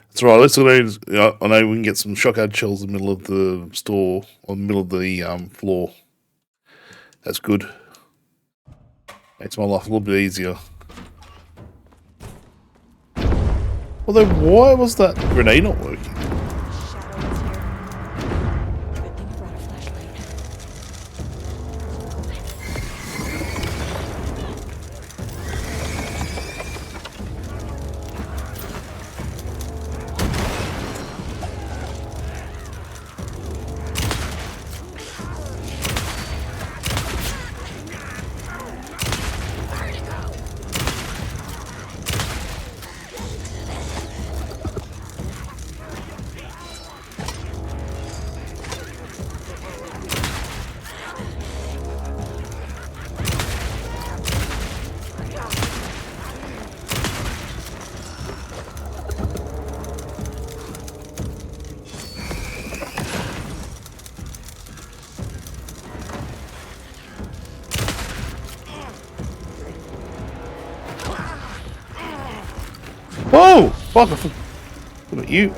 Speaker 1: That's right. Let's go. I know we can get some shotgun shells in the middle of the store, or the middle of the floor. That's good. Makes my life a little bit easier. Although, why was that grenade not working?
Speaker 2: Shadow is here. Good thing you brought a flashlight.
Speaker 1: Whoa! Fuck! What about you?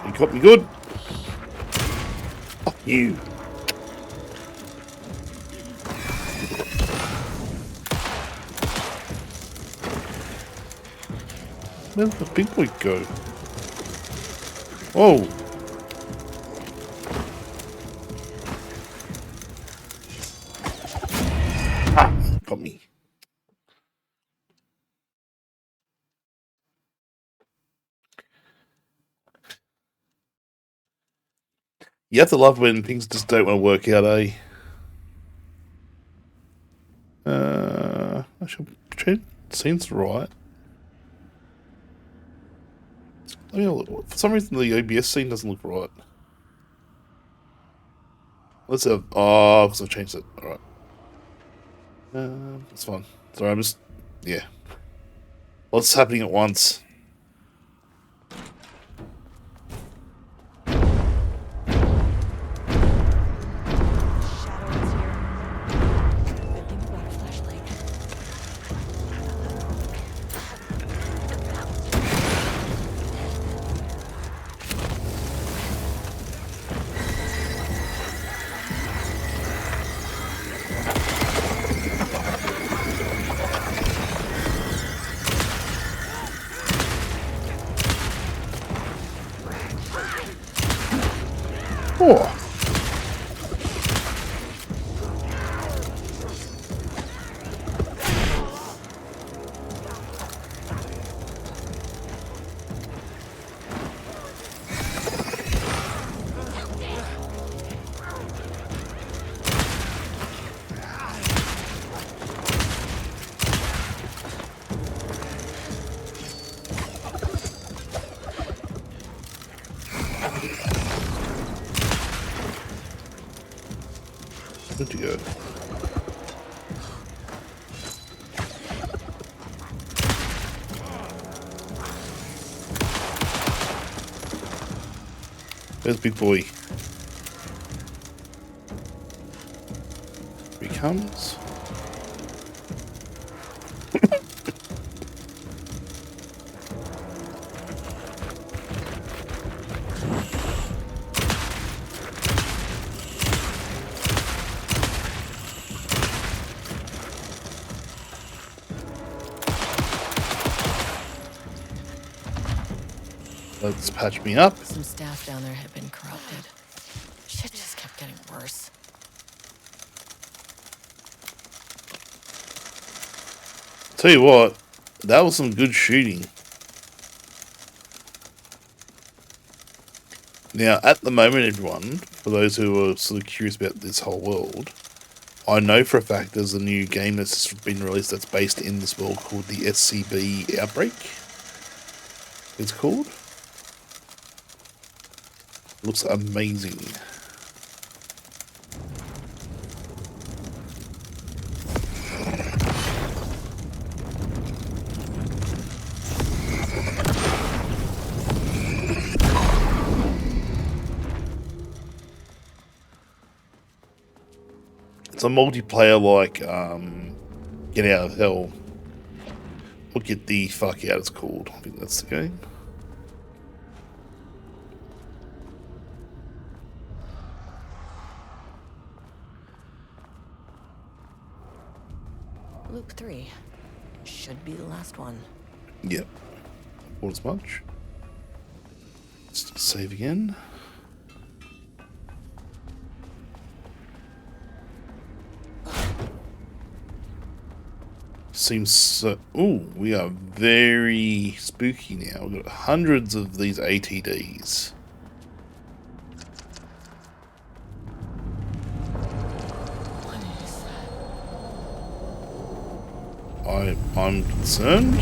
Speaker 1: You got me good. You. Where did the big boy go? Oh. Ah, got me. You have to love when things just don't want to work out, eh? Actually, seems right. I mean, for some reason, the OBS scene doesn't look right. Let's have. Oh, because I've changed it. Alright. That's fine. Sorry, I'm just. Yeah. Lots happening at once. Oh. Good to go. There's big boy. Here he comes. Let's patch me up.
Speaker 2: Some staff down there had been corrupted. Shit just kept getting worse.
Speaker 1: Tell you what, that was some good shooting. Now, at the moment, everyone, for those who are sort of curious about this whole world, I know for a fact there's a new game that's been released that's based in this world called the SCB Outbreak. It's called. Looks amazing. It's a multiplayer like Get Out of Hell. Or Get the Fuck Out, it's called. I think that's the game.
Speaker 2: Loop 3. Should be the last one.
Speaker 1: Yep. Thought as much. Let's save again. Seems so... Ooh, we are very spooky now. We've got hundreds of these ATDs. I'm concerned.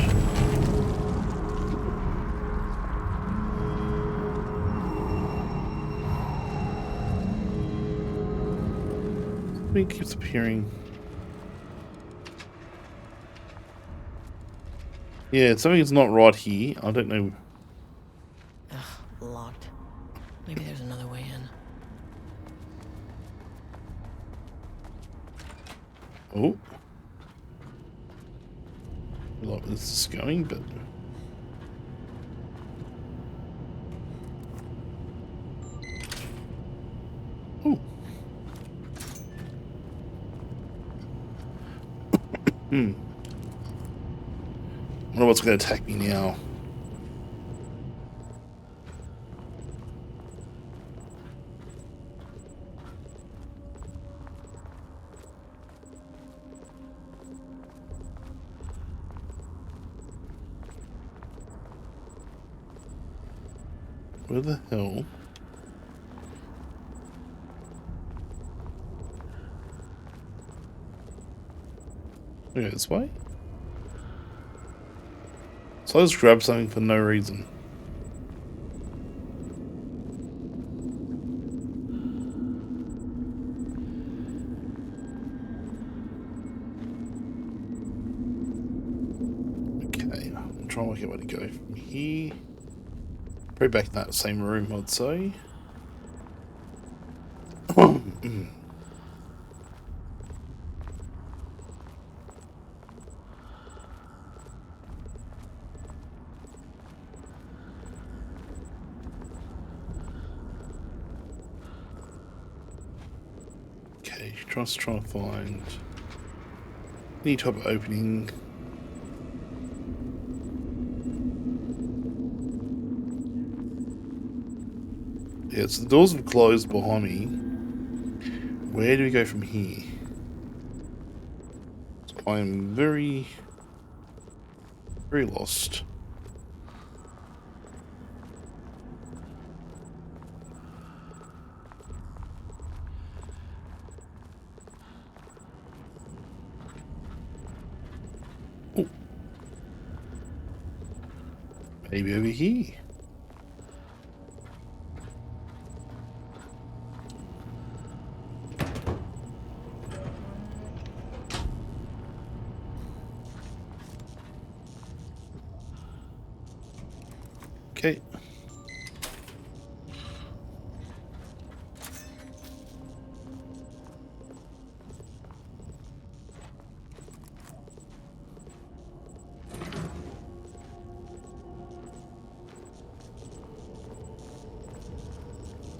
Speaker 1: Something keeps appearing. Yeah, something's not right here. I don't know.
Speaker 2: Ugh, locked. Maybe there's another way in.
Speaker 1: Oh. I like where this is going, but... Ooh. I wonder what's going to attack me now. Where the hell? Okay, this way? So I just grabbed something for no reason. Okay, I'm trying to work out where to go from here. Probably back in that same room, I'd say. Okay, just trying to find any type of opening. Yeah, so the doors have closed behind me. Where do we go from here? I am very, very lost. Oh. Maybe over here. Okay.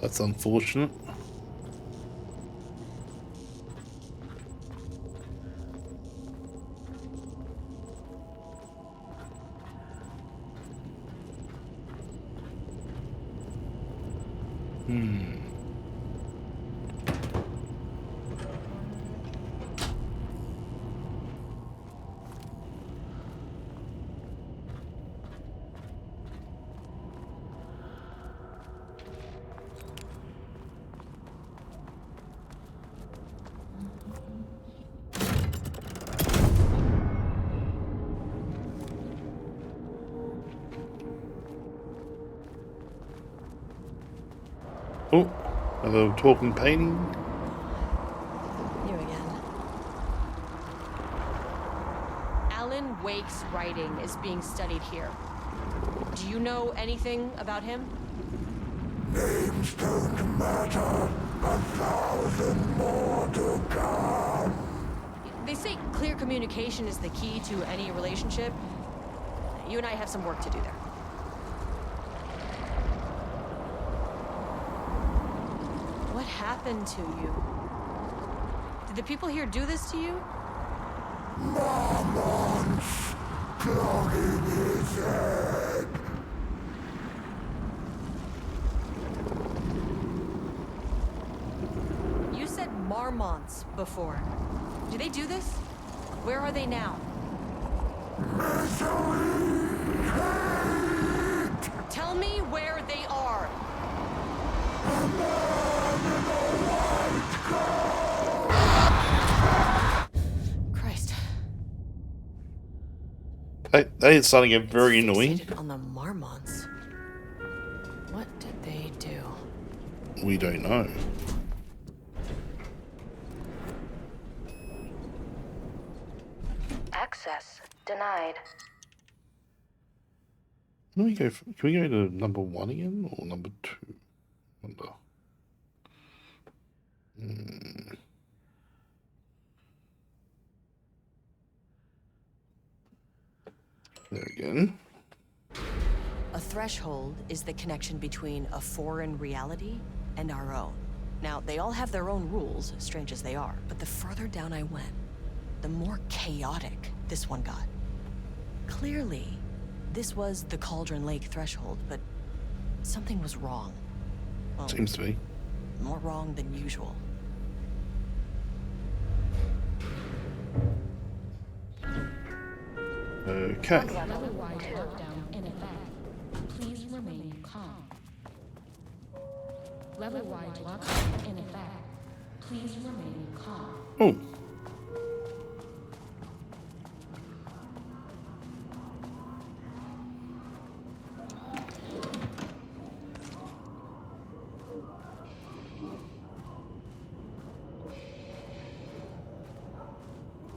Speaker 1: That's unfortunate. Oh, another talking painting.
Speaker 2: You again. Alan Wake's writing is being studied here. Do you know anything about him?
Speaker 9: Names don't matter. 1,000 more to come.
Speaker 2: They say clear communication is the key to any relationship. You and I have some work to do there. What happened to you? Did the people here do this to you?
Speaker 9: Marmonts clogging his head.
Speaker 2: You said marmonts before. Do they do this? Where are they now?
Speaker 9: Misery, hate.
Speaker 2: Tell me where they are.
Speaker 9: A man in a white coat.
Speaker 2: Christ.
Speaker 1: That is starting to get very annoying.
Speaker 2: Fixated on the marmonts. What did they do?
Speaker 1: We don't know.
Speaker 6: Access denied.
Speaker 1: Can we go? Can we go to number 1 again or number 2? Wonder. There again.
Speaker 2: A threshold is the connection between a foreign reality and our own. Now, they all have their own rules, strange as they are, but the further down I went, the more chaotic this one got. Clearly, this was the Cauldron Lake threshold, but something was wrong. Well,
Speaker 1: Seems to be.
Speaker 2: more wrong than usual.
Speaker 1: Okay.
Speaker 7: Level-wide lockdown in effect. Please remain calm. Level-wide lockdown in effect. Please remain calm.
Speaker 1: Oh.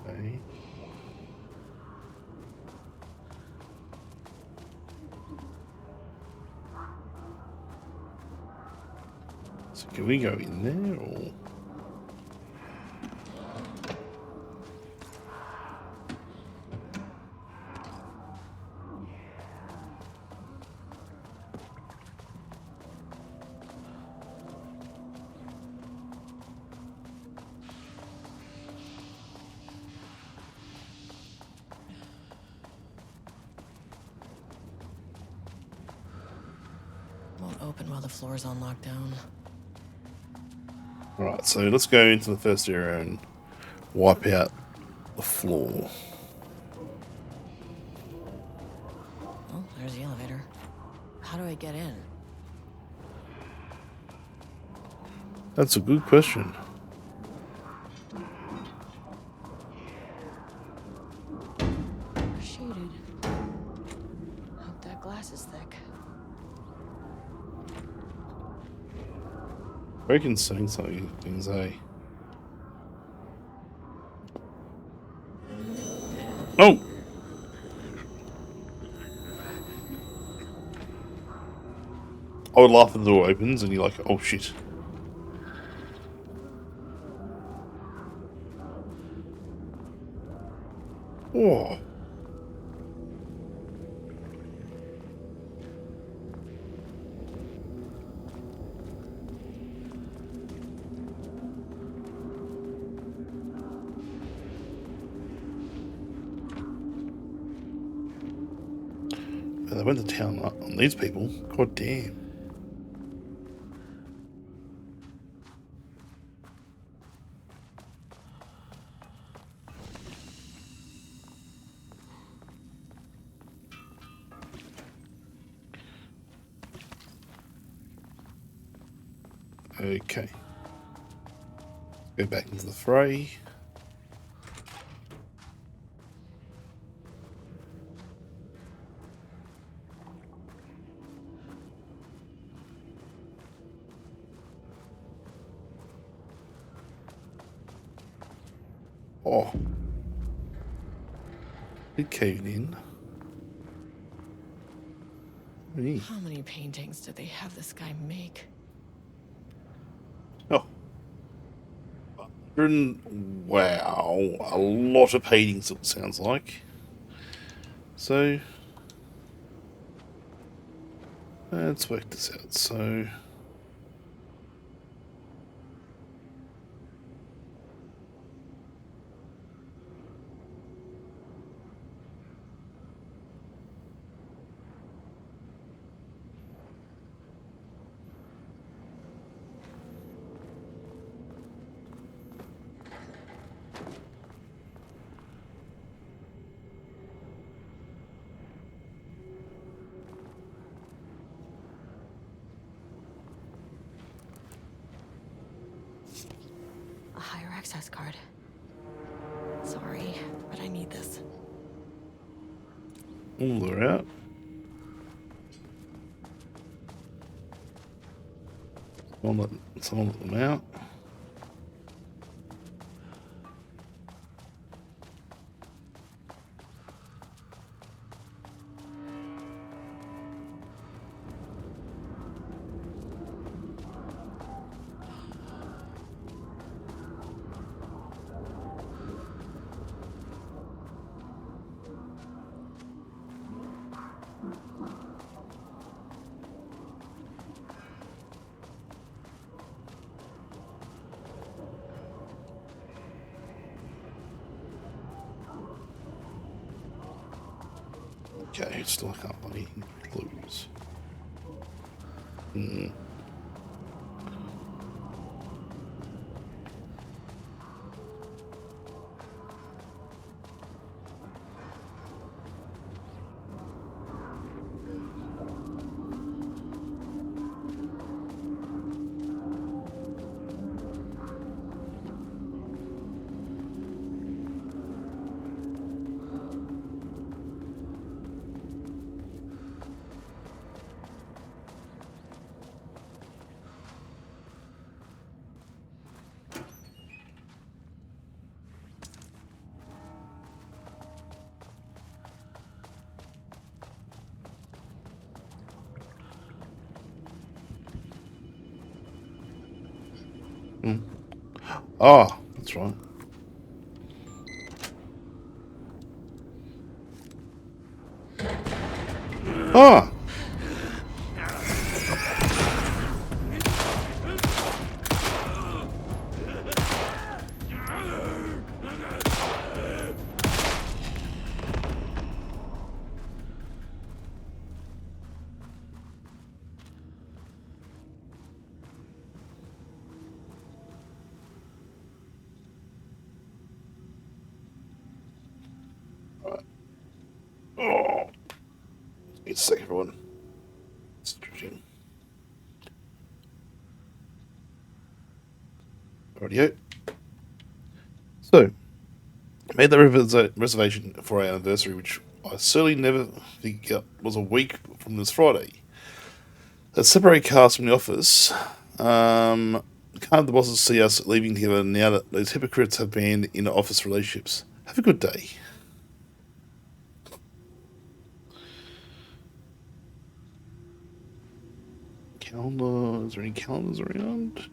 Speaker 1: Okay. So can we go in there or?
Speaker 2: Won't open while the floor's on lockdown.
Speaker 1: Alright, so let's go into the first area and wipe out the floor.
Speaker 2: Oh, there's the elevator. How do I get in?
Speaker 1: That's a good question.
Speaker 2: Shaded. Hope that glass is thick.
Speaker 1: Broken's saying something, things, eh? Oh! I would laugh if the door opens and you're like, oh shit. Oh. They went to town on these people. God damn. Okay. Go back into the fray. Oh. It caved in. Hey.
Speaker 2: How many paintings did they have this guy make?
Speaker 1: Oh. Wow. A lot of paintings, it sounds like. So, let's work this out. So,
Speaker 2: A higher access card. Sorry, but I need this.
Speaker 1: all they're out. Someone let them out. Okay, still can't find any clues. Hmm. Ah, that's right. Ah! Oh! It's sick, everyone. Stretching. Rightio. So, made that reservation for our anniversary, which I certainly never think was a week from this Friday. A separate cast from the office. Can't the bosses see us leaving together now that those hypocrites have banned in office relationships? Have a good day. Calendar? Is there any calendars around?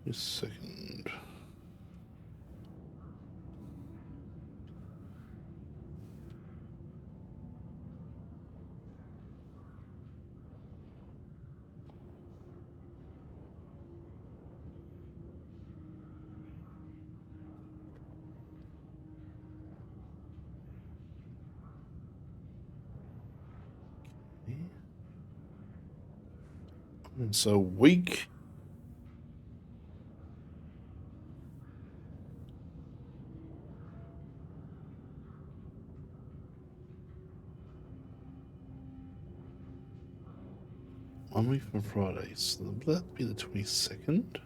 Speaker 1: Just a second. And so week. One week from Friday, so will that be the 22nd?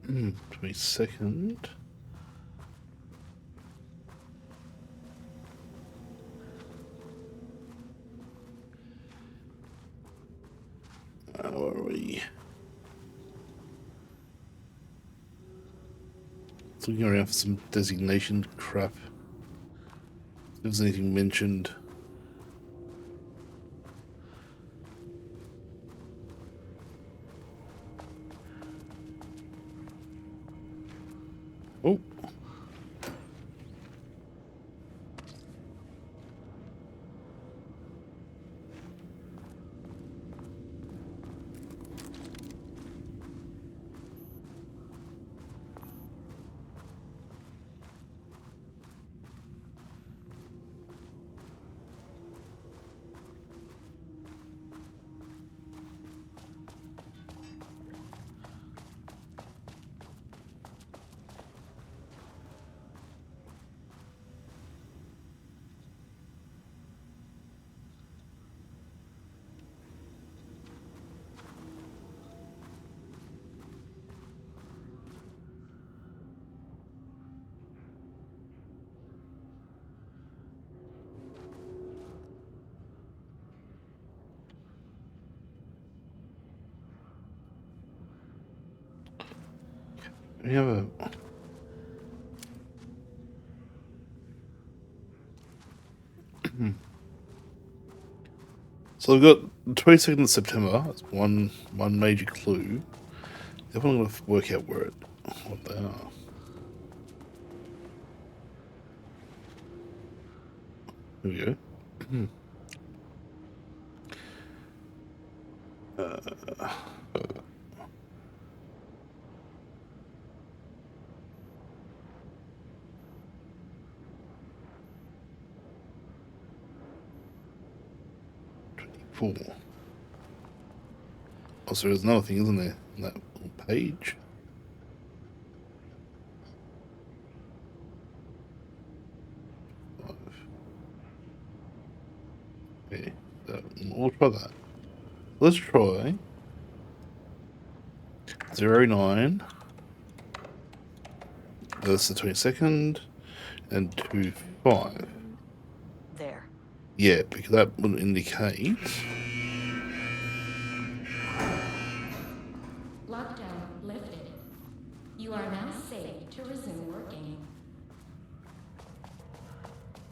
Speaker 1: 22nd. Where are we? Looking around for some designation crap. If there's anything mentioned. Oh. We have a... So we've got the 22nd of September. That's one major clue. If I'm going to work out what they are. Here we go. Cool. Also, there's another thing, isn't there? On that little page. Okay, so we'll try that. Let's try 09. That's the 22nd and 25.
Speaker 2: There.
Speaker 1: Yeah, because that would indicate.
Speaker 7: Lockdown lifted. You are now safe to resume working.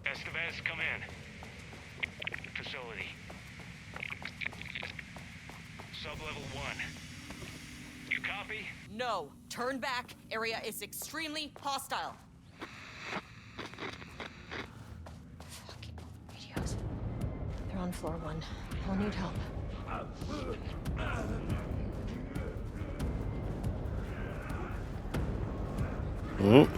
Speaker 3: Estevez, come in. Facility. Sub-level 1. You copy?
Speaker 2: No. Turn back. Area is extremely hostile. Fucking videos. They're on floor 1. I'll need help.
Speaker 1: Oh.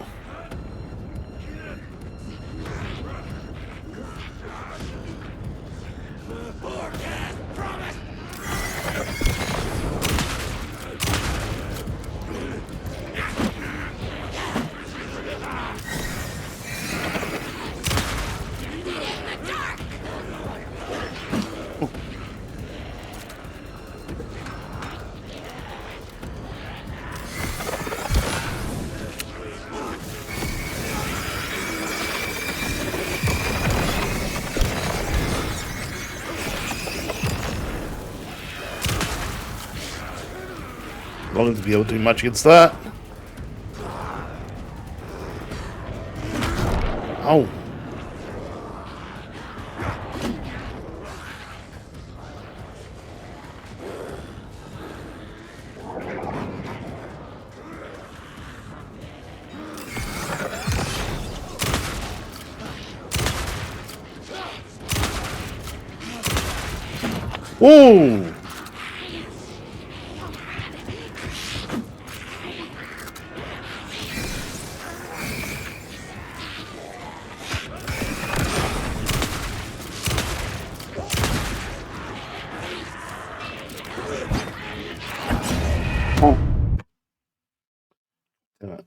Speaker 1: Not going to be able to do much against that. Oh. Whoa!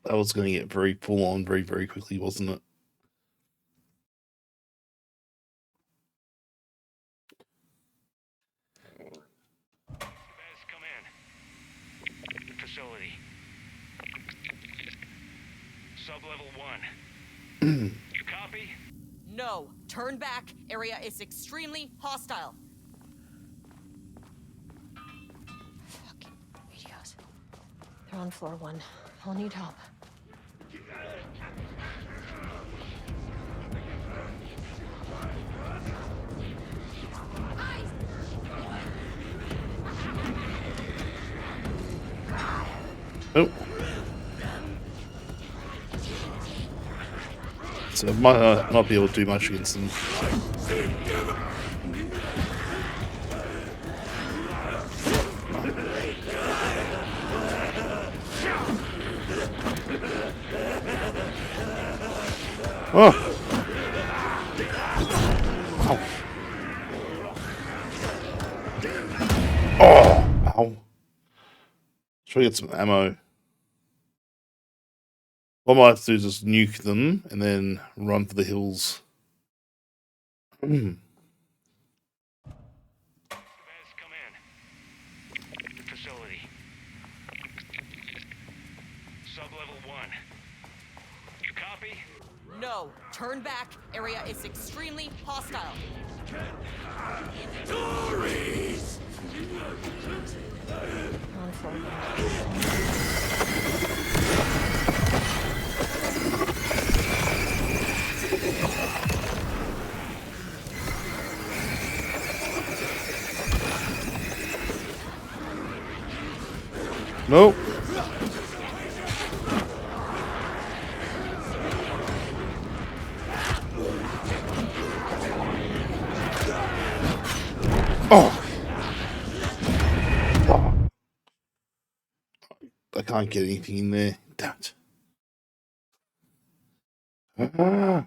Speaker 1: That was going to get very full on very, very quickly, wasn't it?
Speaker 3: Estevez, come in. Facility. Sub-level 1. You copy?
Speaker 2: No. Turn back. Area is extremely hostile. Fucking videos. They're on floor 1. I'll need help.
Speaker 1: Oh. So I might not be able to do much against them. Oh. Oh. Ow. Try to get some ammo. What I might have to do is just nuke them and then run for the hills.
Speaker 3: Estevez, come in. Facility. Sub-level 1. You copy?
Speaker 2: No. Turn back. Area is extremely hostile.
Speaker 9: Stories!
Speaker 2: On floor 1.
Speaker 1: Nope. Oh. I can't get anything in there. Damn it. Ah.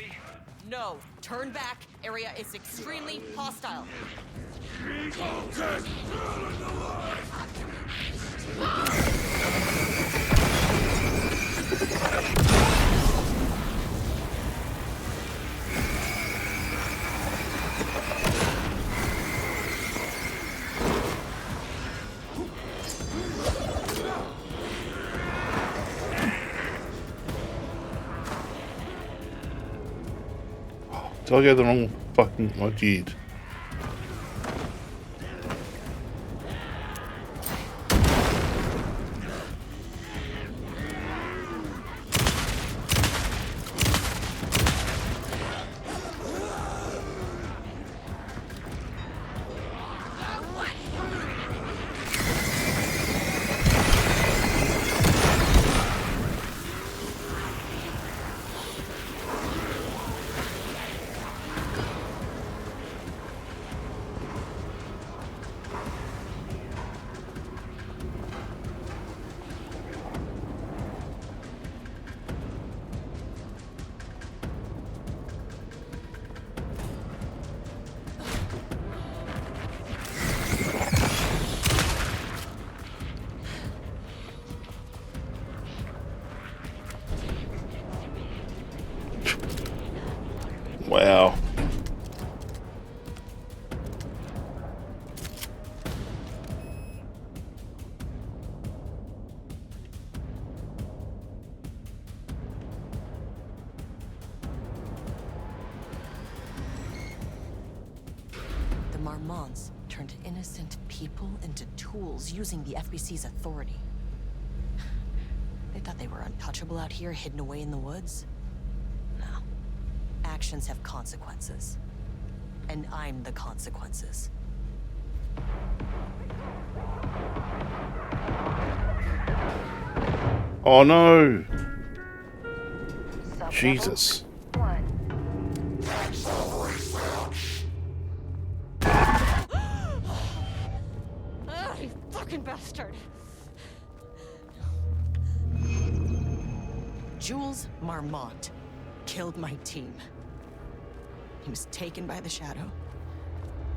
Speaker 3: copy?
Speaker 2: No, turn back. Area is extremely hostile.
Speaker 1: Did I go the wrong fucking... I did. Wow.
Speaker 2: The Marmonts turned innocent people into tools using the FBC's authority. They thought they were untouchable out here, hidden away in the woods? No. Actions have consequences. And I'm the consequences.
Speaker 1: Oh no!
Speaker 6: Sublevel
Speaker 1: Jesus.
Speaker 6: 1.
Speaker 2: Ah, you fucking bastard! Jules Marmont killed my team. He was taken by the shadow.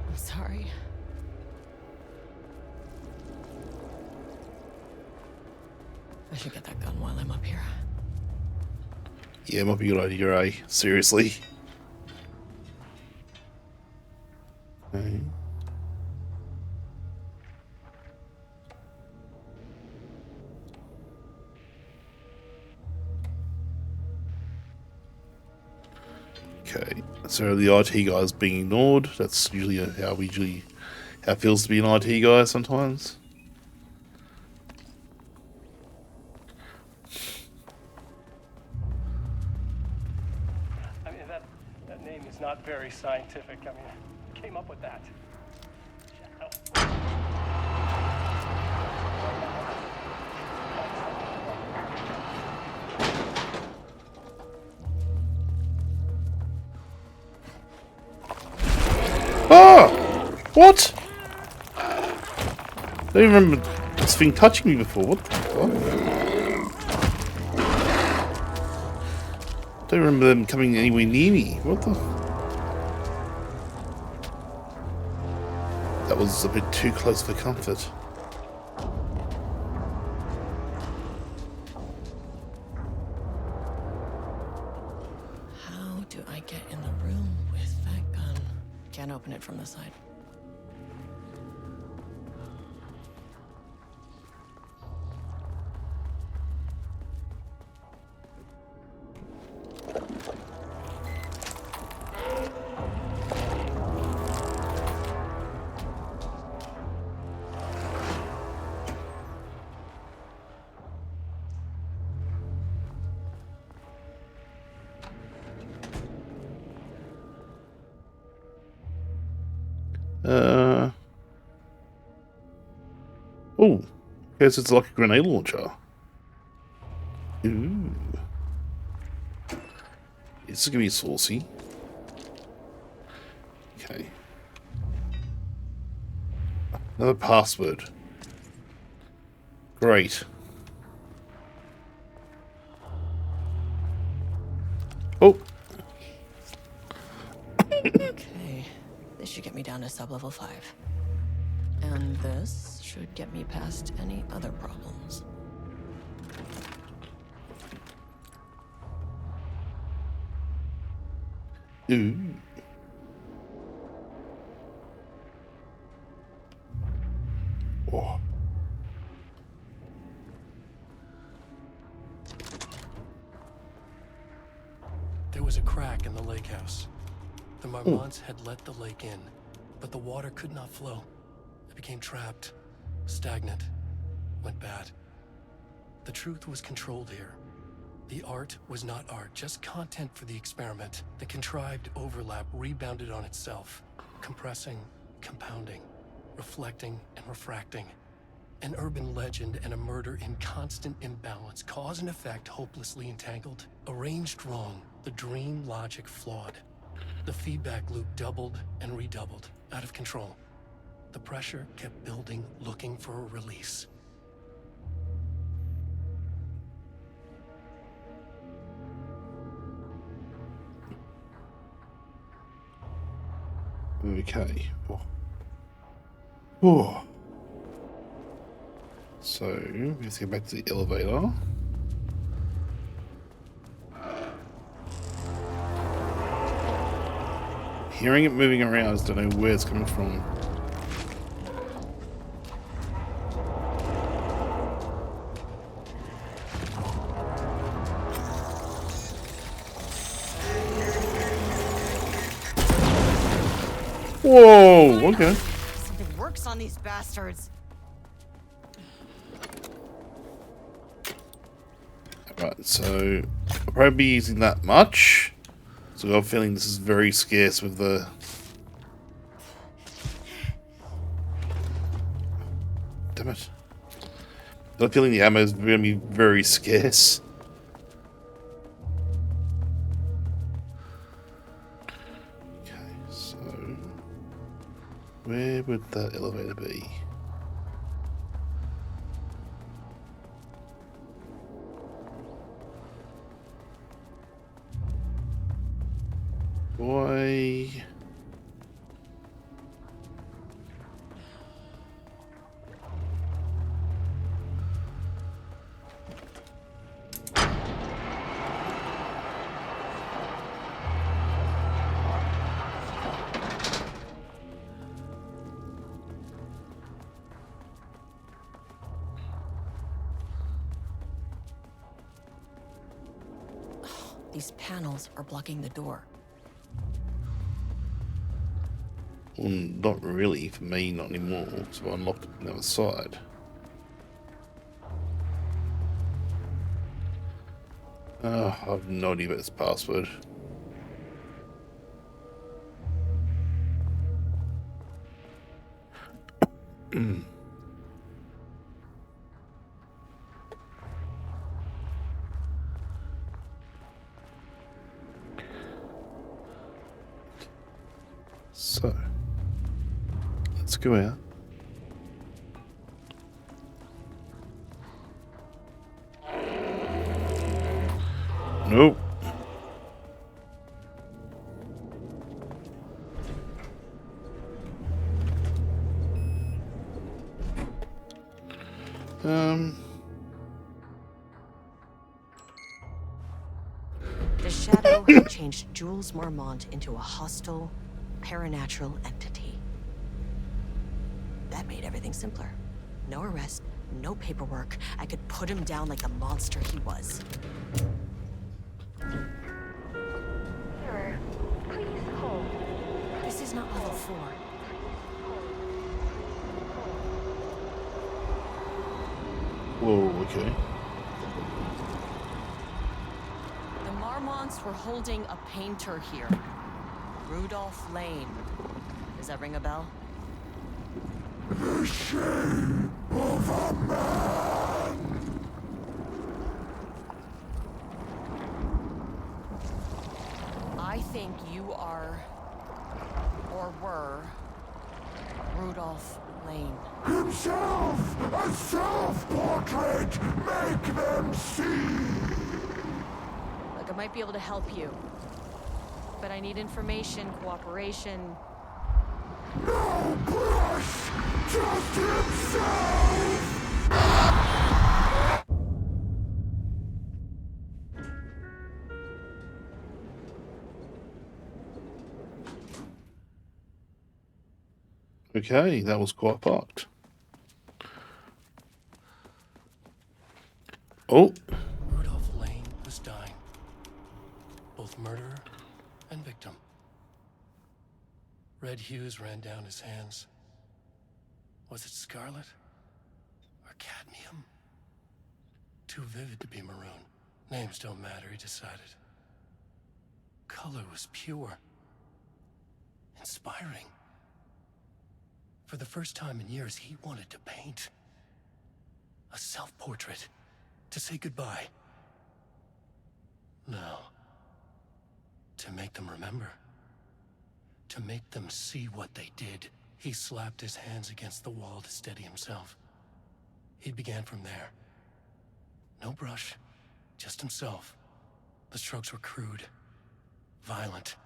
Speaker 2: I'm sorry. I should get that gun while I'm up here.
Speaker 1: Yeah, might be a good idea, eh? Seriously. Okay. Okay, so the IT guy's being ignored. That's usually how it feels to be an IT guy sometimes.
Speaker 8: I mean, that name is not very scientific. I mean, who came up with that?
Speaker 1: Ah! What? I don't remember this thing touching me before. What the fuck? I don't remember them coming anywhere near me. What the? That was a bit too close for comfort.
Speaker 2: How do I get in the room with that gun? Can't open it from the side.
Speaker 1: Oh, guess it's like a grenade launcher. Ooh. This is gonna be saucy. Okay. Another password. Great. Oh.
Speaker 2: should get me down to sub-level 5. And this should get me past any other problems.
Speaker 1: Ooh. Oh.
Speaker 8: There was a crack in the lake house. The Marmonts had let the lake in, but the water could not flow. It became trapped, stagnant, went bad. The truth was controlled here. The art was not art, just content for the experiment. The contrived overlap rebounded on itself, compressing, compounding, reflecting and refracting. An urban legend and a murder in constant imbalance, cause and effect hopelessly entangled. Arranged wrong, the dream logic flawed. The feedback loop doubled and redoubled, out of control. The pressure kept building, looking for a release.
Speaker 1: Okay. Oh. Oh. So, let's get back to the elevator. Hearing it moving around, I just don't know where it's coming from. Whoa, okay.
Speaker 2: Something works on these bastards.
Speaker 1: Right, so I'll probably be using that much. So I've got a feeling this is very scarce with the... Damn it. I've got a feeling the ammo is going to be very scarce. Okay, so... where would that elevator be? Boy.
Speaker 2: These panels are blocking the door.
Speaker 1: Well, not really for me, not anymore. So I unlocked it on the other side. Oh, I have no idea about this password. So, let's go out. Nope.
Speaker 2: The Shadow had changed Jules Marmont into a hostile, paranatural entity. That made everything simpler. No arrest, no paperwork. I could put him down like the monster he was.
Speaker 6: Sir, please hold.
Speaker 2: This is not level 4.
Speaker 1: Whoa, okay.
Speaker 2: The Marmonts were holding a painter here. Rudolph Lane. Does that ring a bell?
Speaker 9: The shame of a man.
Speaker 2: I think you are, or were, Rudolph Lane.
Speaker 9: Himself, a self-portrait. Make them see.
Speaker 2: Look, I might be able to help you. But I need information, cooperation,
Speaker 9: No brush, just himself!
Speaker 1: Okay, that was quite fucked. Oh.
Speaker 8: Rudolph Lane was dying. Both murderer and victim. Red hues ran down his hands. Was it scarlet or cadmium? Too vivid to be maroon. Names don't matter, he decided. Color was pure. Inspiring. For the first time in years, he wanted to paint. A self-portrait. To say goodbye. No. To make them remember. To make them see what they did. He slapped his hands against the wall to steady himself. He began from there. No brush, just himself. The strokes were crude, violent.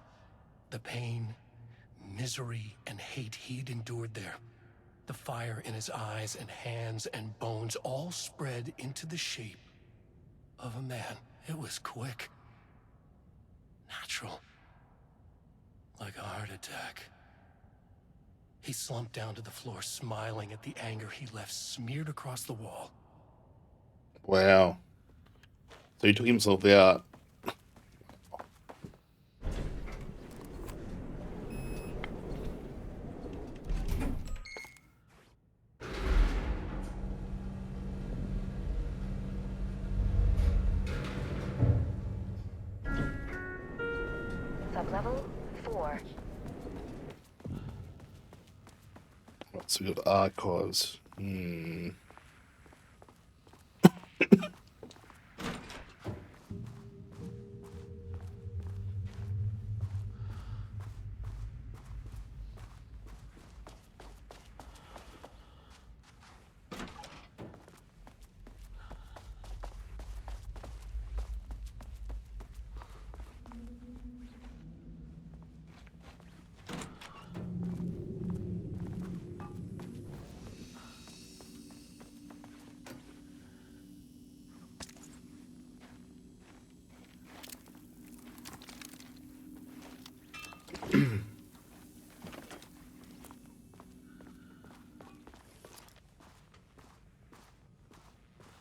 Speaker 8: The pain, misery, and hate he'd endured there. The fire in his eyes and hands and bones all spread into the shape of a man. It was quick. Natural. Like a heart attack. He slumped down to the floor, smiling at the anger he left smeared across the wall.
Speaker 1: Wow. So he took himself out.
Speaker 6: Sublevel 4.
Speaker 1: So we got archives.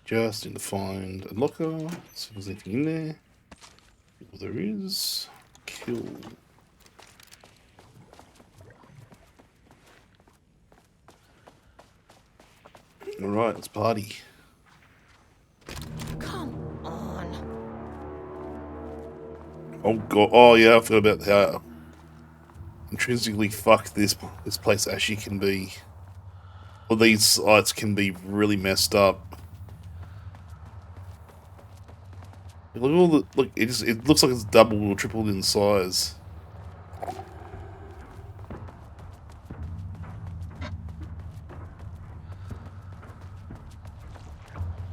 Speaker 1: Just need to find a locker. See if there's anything in there. Well, there is. Kill. Alright, let's party.
Speaker 2: Come on.
Speaker 1: Oh god, oh yeah, I forgot about how intrinsically fucked this place actually can be. Well, these sites can be really messed up. Look at all the look. It looks like it's doubled or tripled in size.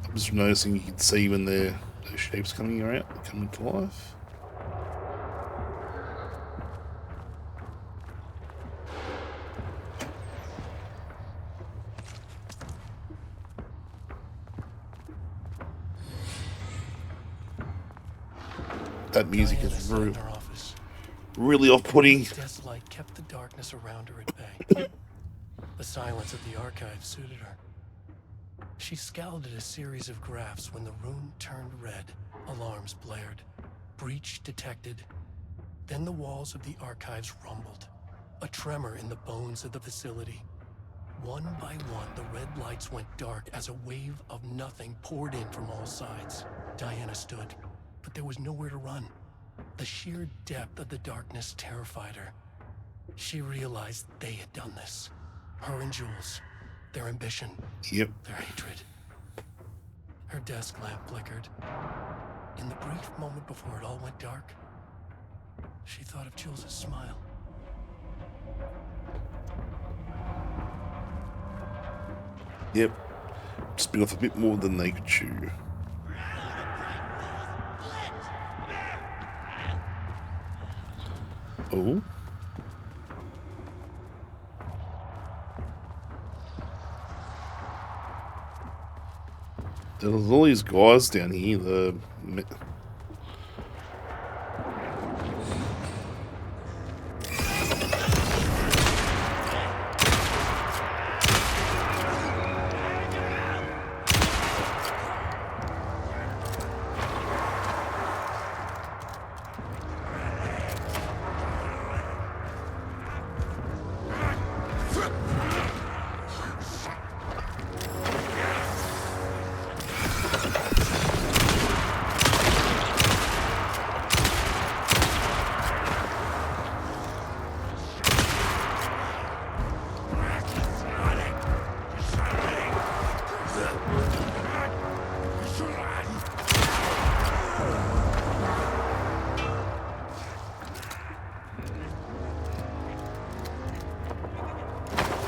Speaker 1: I'm just noticing you can see when those shapes coming to life. That music is really off-putting.
Speaker 8: Death's light kept the darkness around her at bay. The silence of the archive suited her. She scowled at a series of graphs when the room turned red. Alarms blared. Breach detected. Then the walls of the archives rumbled. A tremor in the bones of the facility. One by one, the red lights went dark as a wave of nothing poured in from all sides. Diana stood, but there was nowhere to run. The sheer depth of the darkness terrified her. She realized they had done this. Her and Jules. Their ambition.
Speaker 1: Yep.
Speaker 8: Their hatred. Her desk lamp flickered. In the brief moment before it all went dark, she thought of Jules' smile.
Speaker 1: Yep. Just bit off a bit more than they could chew. Oh. There's all these guys down here.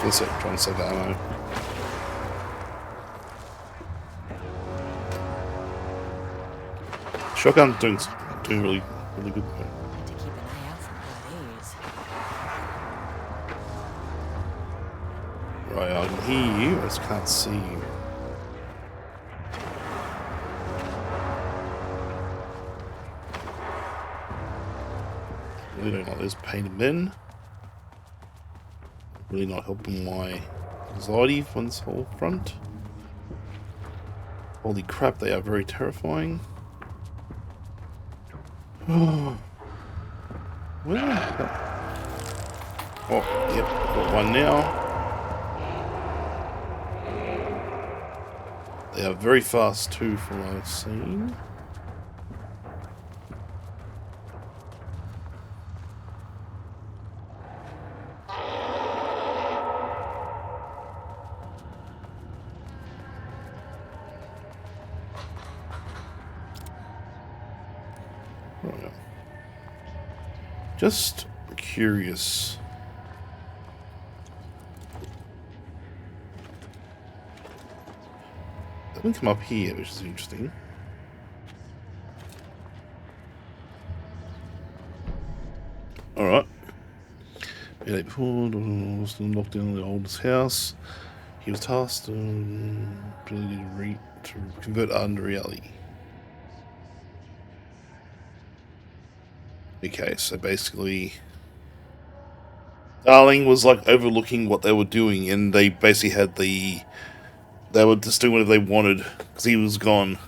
Speaker 1: That's it, trying to save ammo. Shotgun doing really good though.
Speaker 2: To keep an eye out for one of these.
Speaker 1: Right, I can hear you, I just can't see you. Really don't like those painted men. Really not helping my anxiety from this whole front. Holy crap, they are very terrifying. Oh, where the hell? Oh, yep, got one now. They are very fast too, from what I've seen. Right. Just curious. They haven't come up here, which is interesting. Alright. They pulled locked in the oldest house. He was tasked to convert art into reality. Okay, so basically, Darling was like overlooking what they were doing, and they basically had they were just doing whatever they wanted because he was gone.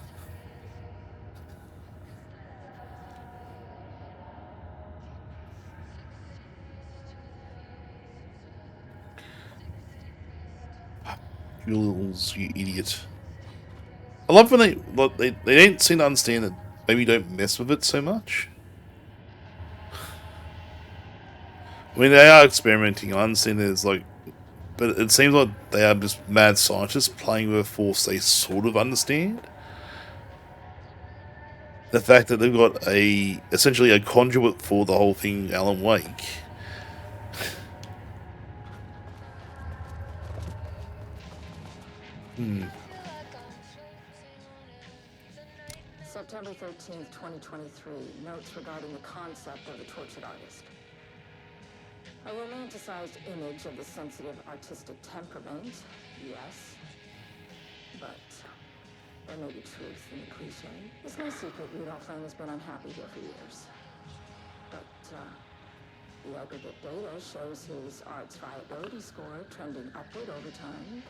Speaker 1: Jules, you idiot. I love when they don't seem to understand that maybe don't mess with it so much. I mean, they are experimenting. I understand there's like, but it seems like they are just mad scientists playing with a force they sort of understand. The fact that they've got essentially a conduit for the whole thing, Alan Wake.
Speaker 7: September 13th, 2023. Notes regarding the concept of the tortured artist. A romanticized image of the sensitive artistic temperament, yes. But there may be truth in the cliche. It's no secret Rudolph Lang has been unhappy here for years. But the aggregate data shows his art's viability score trending upward over time.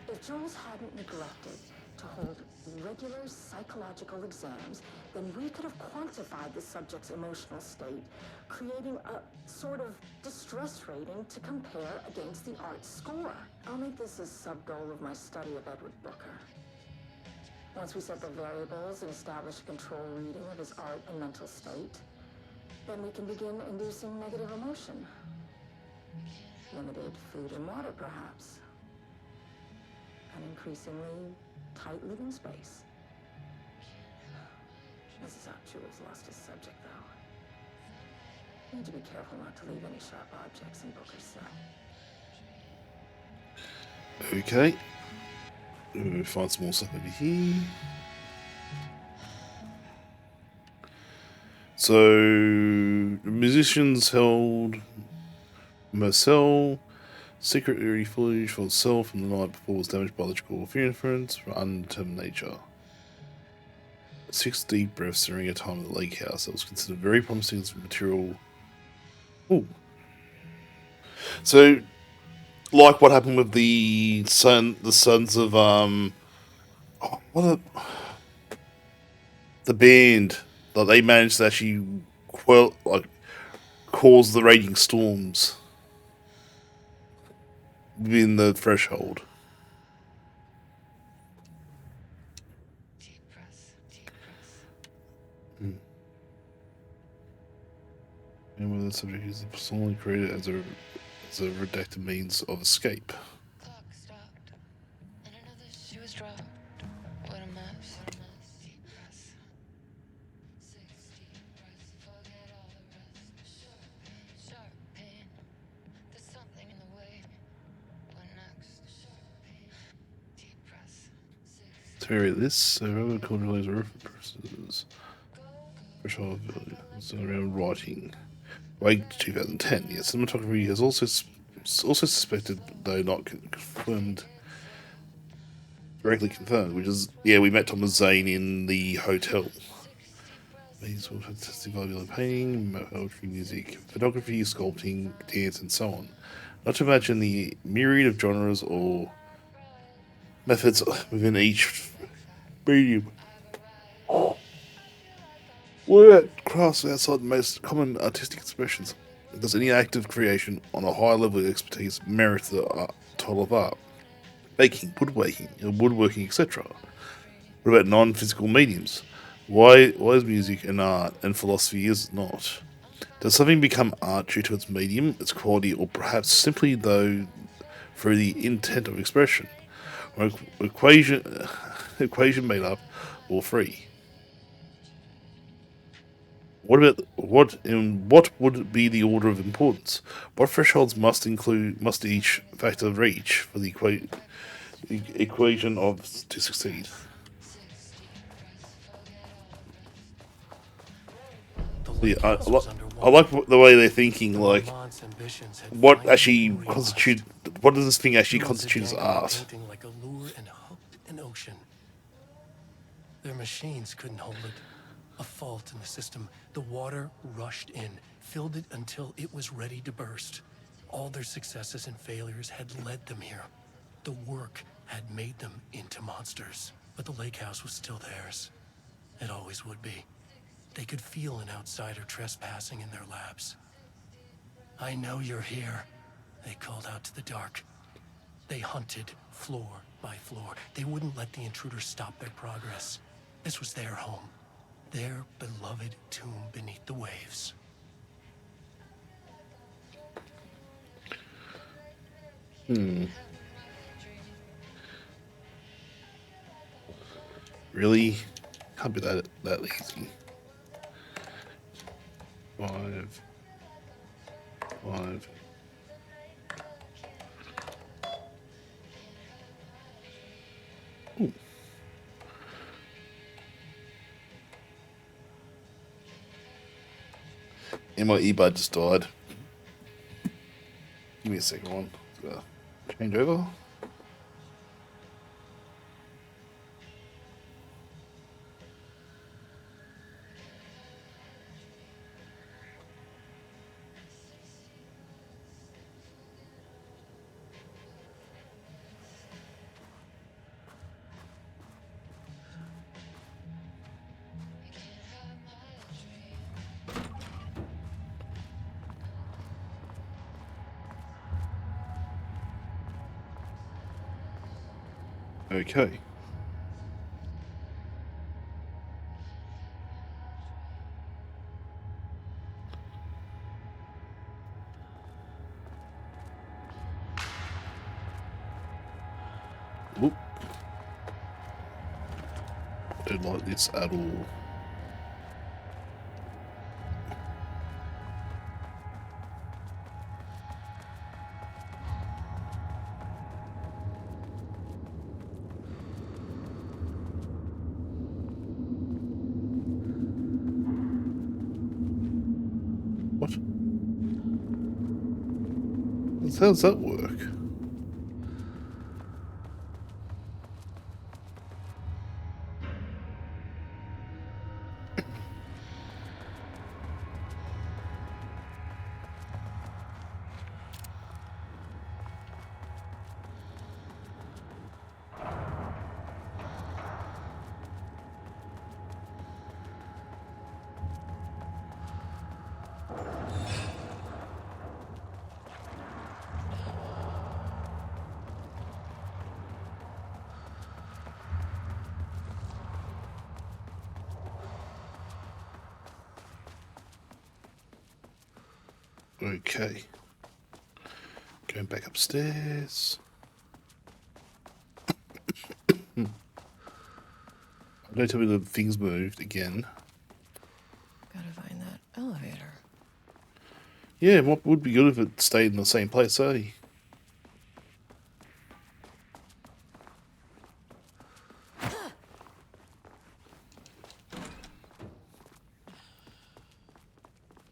Speaker 7: If Jules hadn't neglected to hold regular psychological exams, then we could have quantified the subject's emotional state, creating a sort of distress rating to compare against the art score. I'll make this a sub-goal of my study of Edward Booker. Once we set the variables and establish a control reading of his art and mental state, then we can begin inducing negative emotion. Limited food and water, perhaps. An increasingly tight living space. This is how Jules lost his subject, though. Need to be careful not to leave any sharp objects in Booker's cell.
Speaker 1: Okay. Find some more stuff over here. So, the musicians held Marcel Secretary footage for itself and the night before was damaged by electrical interference from undetermined nature. 6 deep breaths during a time at the Lakehouse that was considered very promising as material. Ooh. So, like what happened with the sons of the band, that they managed to actually cause the raging storms within the threshold. And whether the subject is personally created as a redacted means of escape.
Speaker 10: Clock stopped, and another shoe was dropped. What a mess. Deep breath. 6 deep breaths, forget all the rest. Sharp pain. There's something in the way. What next? Sharp pain. Deep breath.
Speaker 1: To vary this, so whoever controls roof purposes. Threshold ability. So around writing. Like 2010, yeah, cinematography has also suspected, though not confirmed, directly confirmed, which is, yeah, we met Thomas Zane in the hotel. He's also fantastic volume painting, poetry, music, photography, sculpting, dance, and so on. Not to mention the myriad of genres or methods within each medium. Where crafts outside the most common artistic expressions. Does any act of creation on a high level of expertise merit the title of art? Baking, woodworking, etc. What about non-physical mediums? Why is music an art and philosophy is not? Does something become art due to its medium, its quality, or perhaps simply through the intent of expression? Or equation made up or free? What would be the order of importance? What thresholds must each factor reach for the equation to succeed? Yeah, I like the way they're thinking. Like, what does this thing actually constitute as art?
Speaker 8: Like a lure and hooked an ocean. Their machines couldn't hold it. A fault in the system. The water rushed in, filled it until it was ready to burst. All their successes and failures had led them here. The work had made them into monsters. But the Lakehouse was still theirs. It always would be. They could feel an outsider trespassing in their labs. I know you're here, they called out to the dark. They hunted floor by floor. They wouldn't let the intruders stop their progress. This was their home. Their beloved tomb beneath the waves.
Speaker 1: Really? Can't be that easy. 5. Ooh. And my earbud just died. Give me a second one. Change over. Okay. Whoop. I don't like this at all. So how does that work? Okay. Going back upstairs. Don't tell me the things moved again.
Speaker 2: Gotta find that elevator.
Speaker 1: Yeah, what would be good if it stayed in the same place, eh?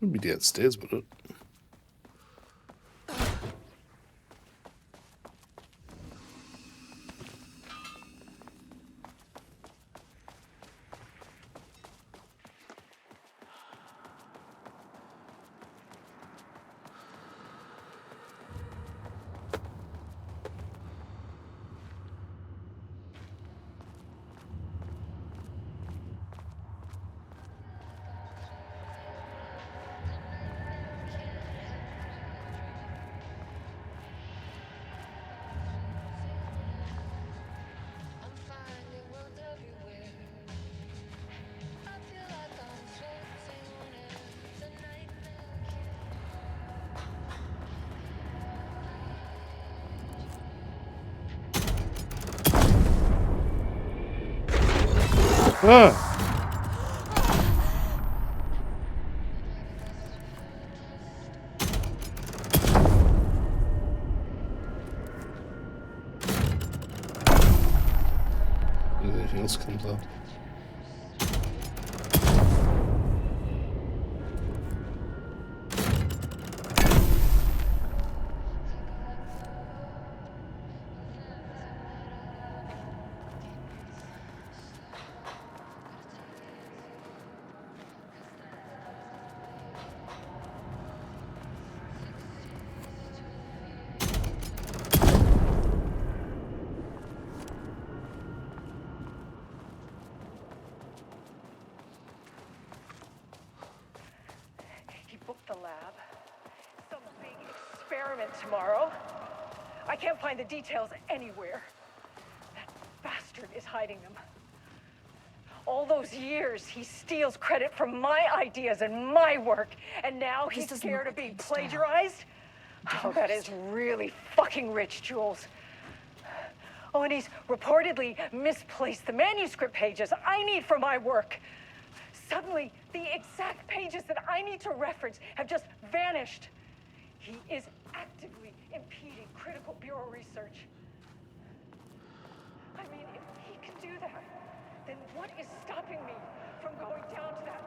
Speaker 1: Would be downstairs, would it?
Speaker 10: I'm finding worlds everywhere. I feel like I'm floating on air. It's a nightmare.
Speaker 1: Ah! Anything else comes up?
Speaker 5: He booked the lab. Some big experiment tomorrow. I can't find the details anywhere. That bastard is hiding them. All those years, he steals credit for my ideas and my work, and now he's scared of being plagiarized? Oh, that is really fucking rich, Jules. Oh, and he's reportedly misplaced the manuscript pages I need for my work. Suddenly, the exact pages that I need to reference have just vanished. He is actively impeding critical bureau research. I mean, if he can do that, then what is stopping me from going down to that?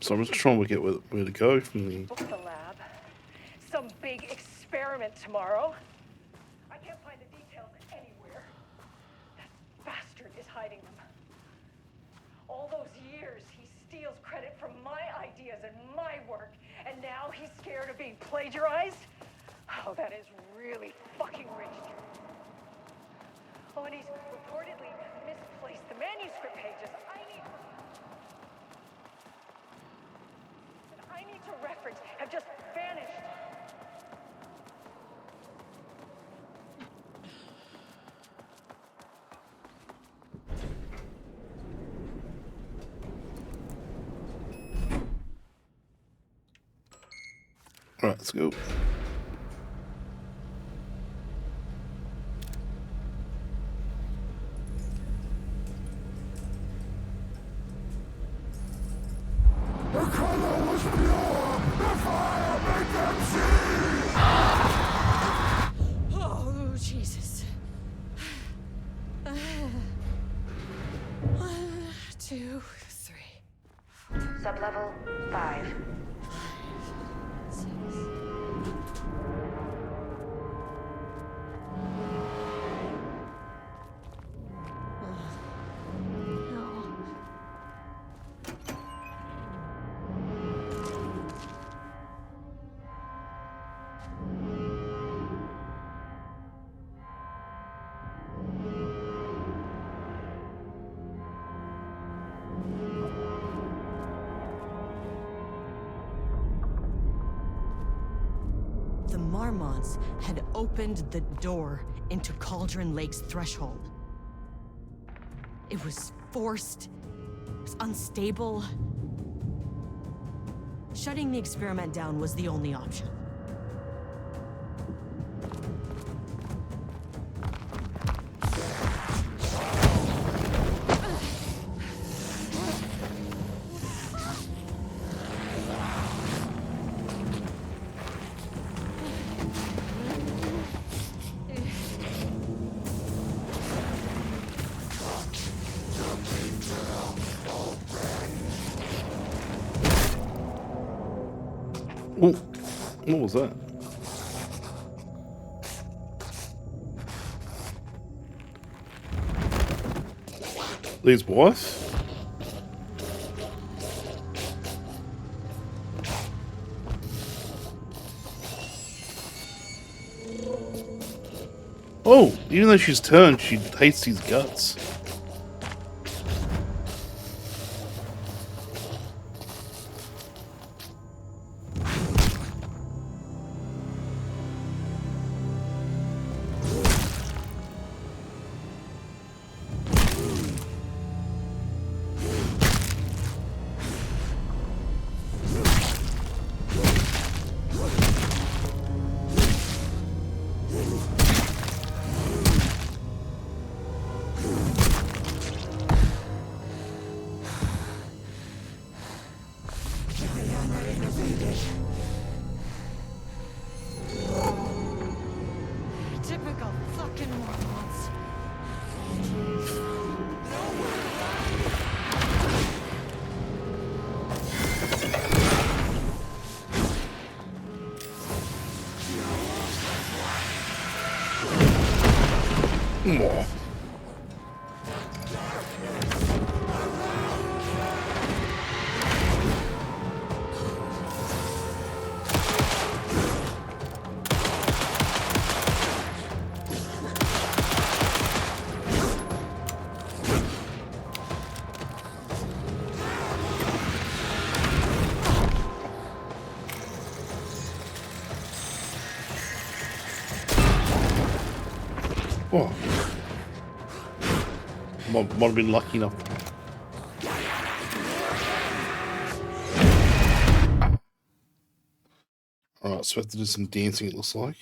Speaker 1: So I'm just trying to work out where to go from the...
Speaker 5: Book the lab. Some big experiment tomorrow. I can't find the details anywhere. That bastard is hiding them. All those years, he steals credit for my ideas and my work, and now he's scared of being plagiarized? Oh, that is really fucking rich. Oh, and he's reportedly misplaced the manuscript pages I need to reference have just vanished.
Speaker 1: All right, let's go.
Speaker 6: Sublevel 5.
Speaker 2: The Marmonts had opened the door into Cauldron Lake's threshold. It was forced, it was unstable. Shutting the experiment down was the only option.
Speaker 1: Oh, what was that? These wife? Oh, even though she's turned, she hates his guts.
Speaker 2: Typical fucking Marmonts.
Speaker 1: Mwah. Oh. Might have been lucky enough. Alright, so we have to do some dancing, it looks like.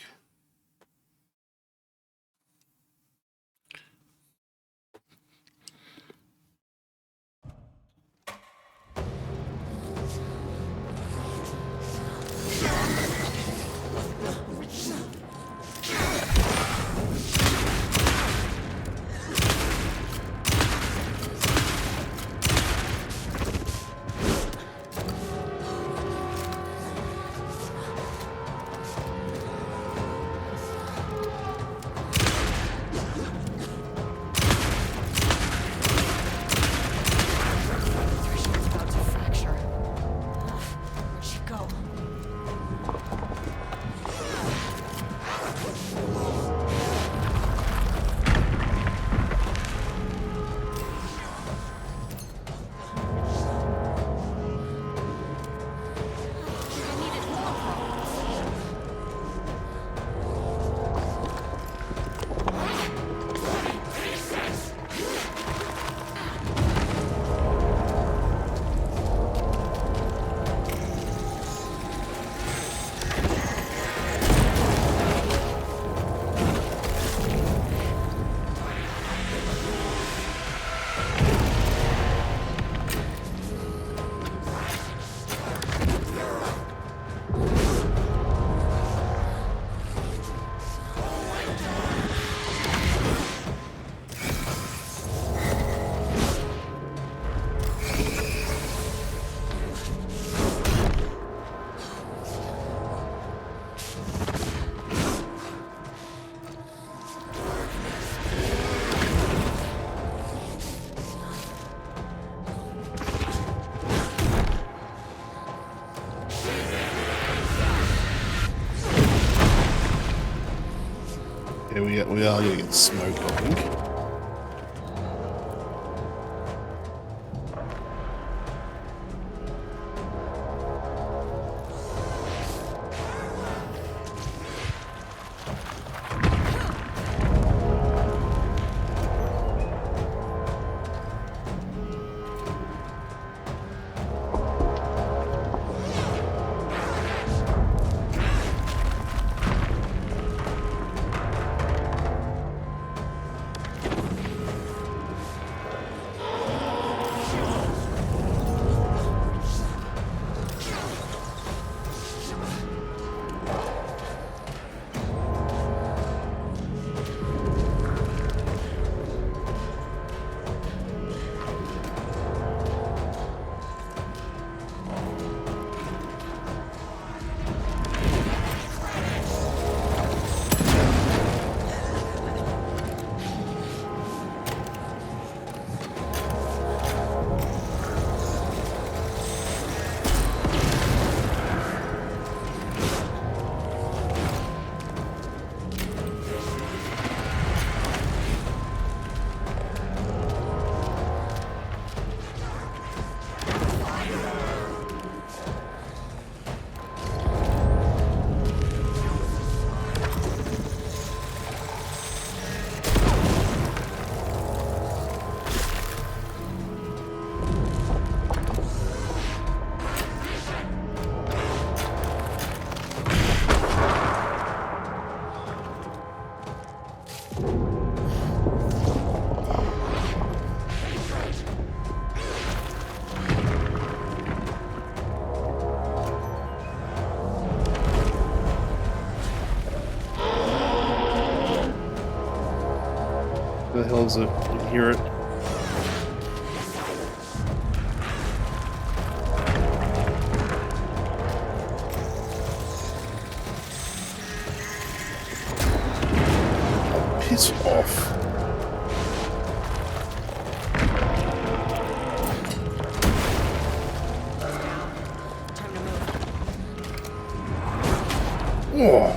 Speaker 1: Yeah, we are going to get smoked, I think. Where the hell is it? I can hear it. Oh, piss off. Oh.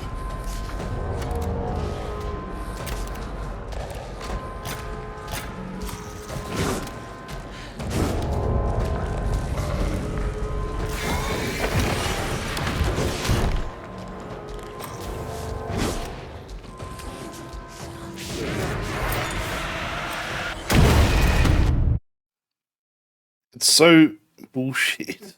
Speaker 1: It's so bullshit.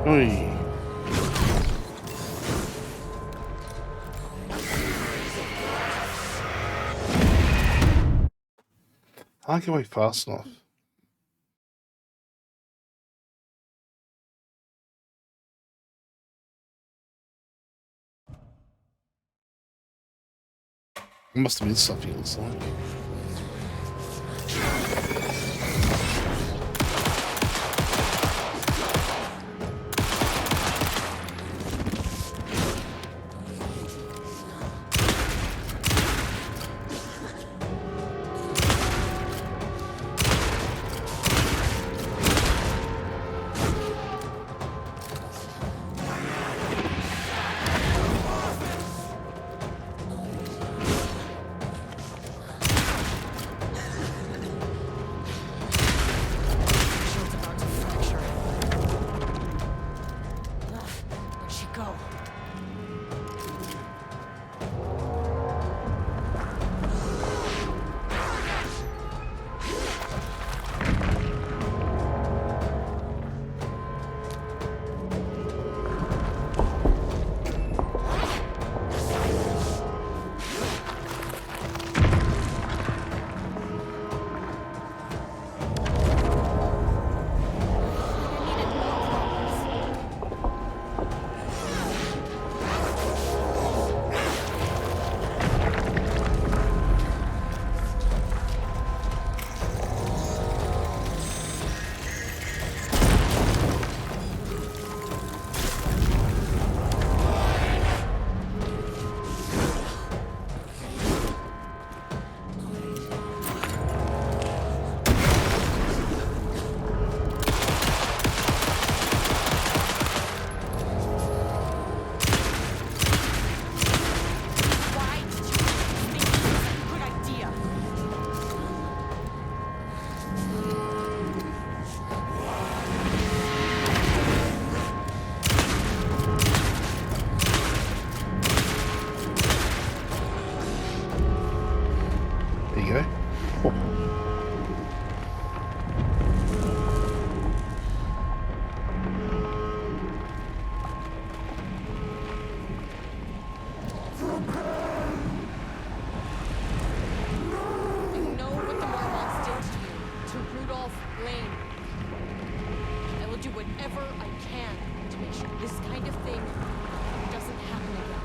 Speaker 1: Oy. I can't get away fast enough. I must have missed something, it looks like.
Speaker 2: self-blame. I will do whatever I can to make sure this kind of thing doesn't happen again.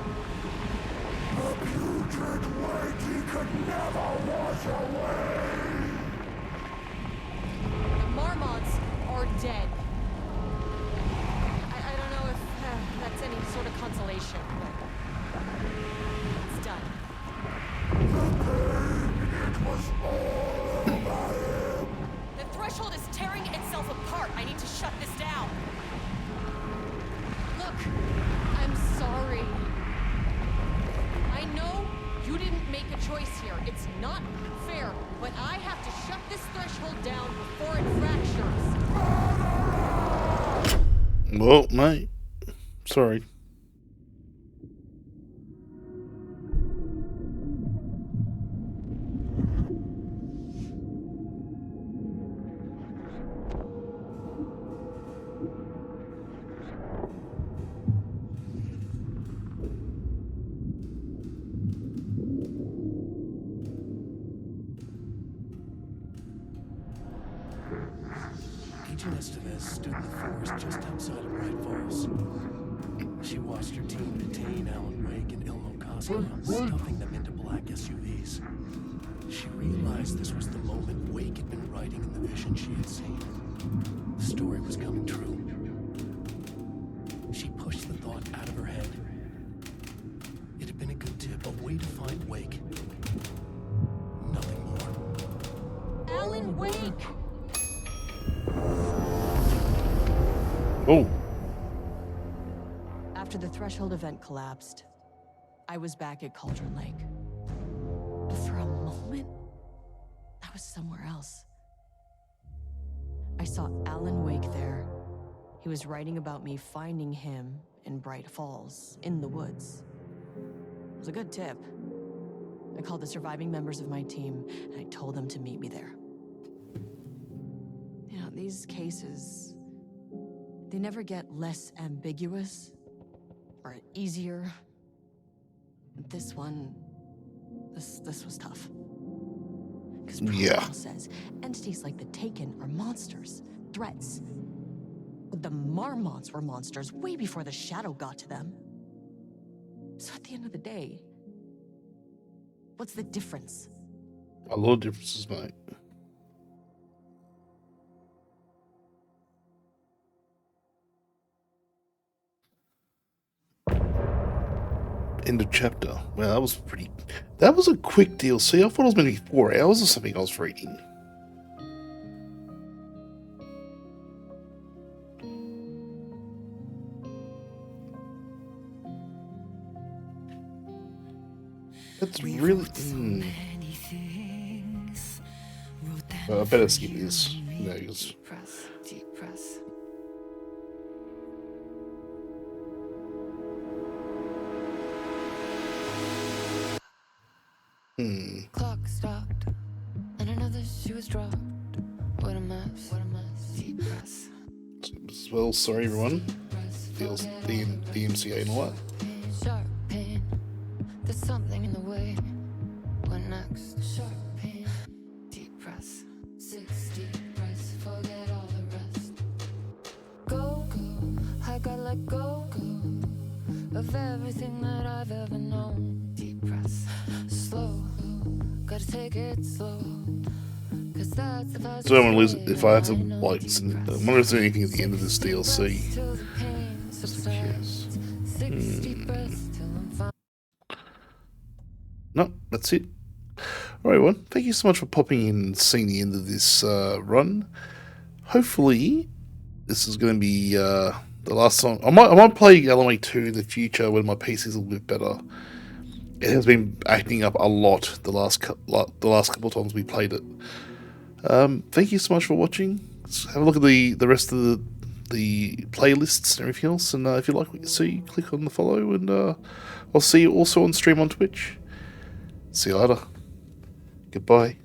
Speaker 9: The putrid weight he could never wash away.
Speaker 2: The Marmots are dead. I don't know if that's any sort of consolation, but it's done.
Speaker 9: It was all over him.
Speaker 2: The threshold is tearing itself apart. I need to shut this down. Look, I'm sorry. I know you didn't make a choice here. It's not fair, but I have to shut this threshold down before it fractures.
Speaker 1: Well, mate. Sorry.
Speaker 11: Agent Estevez stood in the forest just outside of Bright Falls. She watched her team detain Alan Wake and Ilmo Koska, stuffing them into black SUVs. She realized this was the moment Wake had been writing in the vision she had seen. The story was coming true. She pushed the thought out of her head. It had been a good tip, a way to find Wake. Nothing more.
Speaker 2: Alan Wake!
Speaker 1: Oh.
Speaker 2: After the threshold event collapsed, I was back at Cauldron Lake. But for a moment, I was somewhere else. I saw Alan Wake there. He was writing about me finding him in Bright Falls, in the woods. It was a good tip. I called the surviving members of my team, and I told them to meet me there. You know, these cases, they never get less ambiguous or easier. This one, this was tough. Because protocol says entities like the Taken are monsters, threats. But the Marmots were monsters way before the Shadow got to them. So at the end of the day, what's the difference?
Speaker 1: A lot of differences, mate. End of chapter. Well, that was pretty... That was a quick DLC. I thought it was maybe 4 hours or something I was reading. That's really... Well, I better skip this. No, because...
Speaker 10: Deep press. Clock stopped, and another shoe was dropped. What a mess, deep press.
Speaker 1: Well, sorry everyone. Feels the MCA and all that.
Speaker 10: Sharp pain, there's something in the way. What next? Sharp pain, deep press. 6 deep press, forget all the rest. Go, I gotta let go of everything that I've ever known. Deep press, slow, gotta take it slow. Cause that's the first.
Speaker 1: So I want to lose if I have to like. I wonder if there's anything at the end of this DLC. No, that's it. Alright, well, thank you so much for popping in and seeing the end of this run. Hopefully, this is going to be the last time. I might play Alan Wake 2 in the future when my PC is a little bit better. It has been acting up a lot the last couple of times we played it. Thank you so much for watching. Let's have a look at the rest of the playlists and everything else. And if you like what you see, click on the follow. And I'll see you also on stream on Twitch. See you later. Goodbye.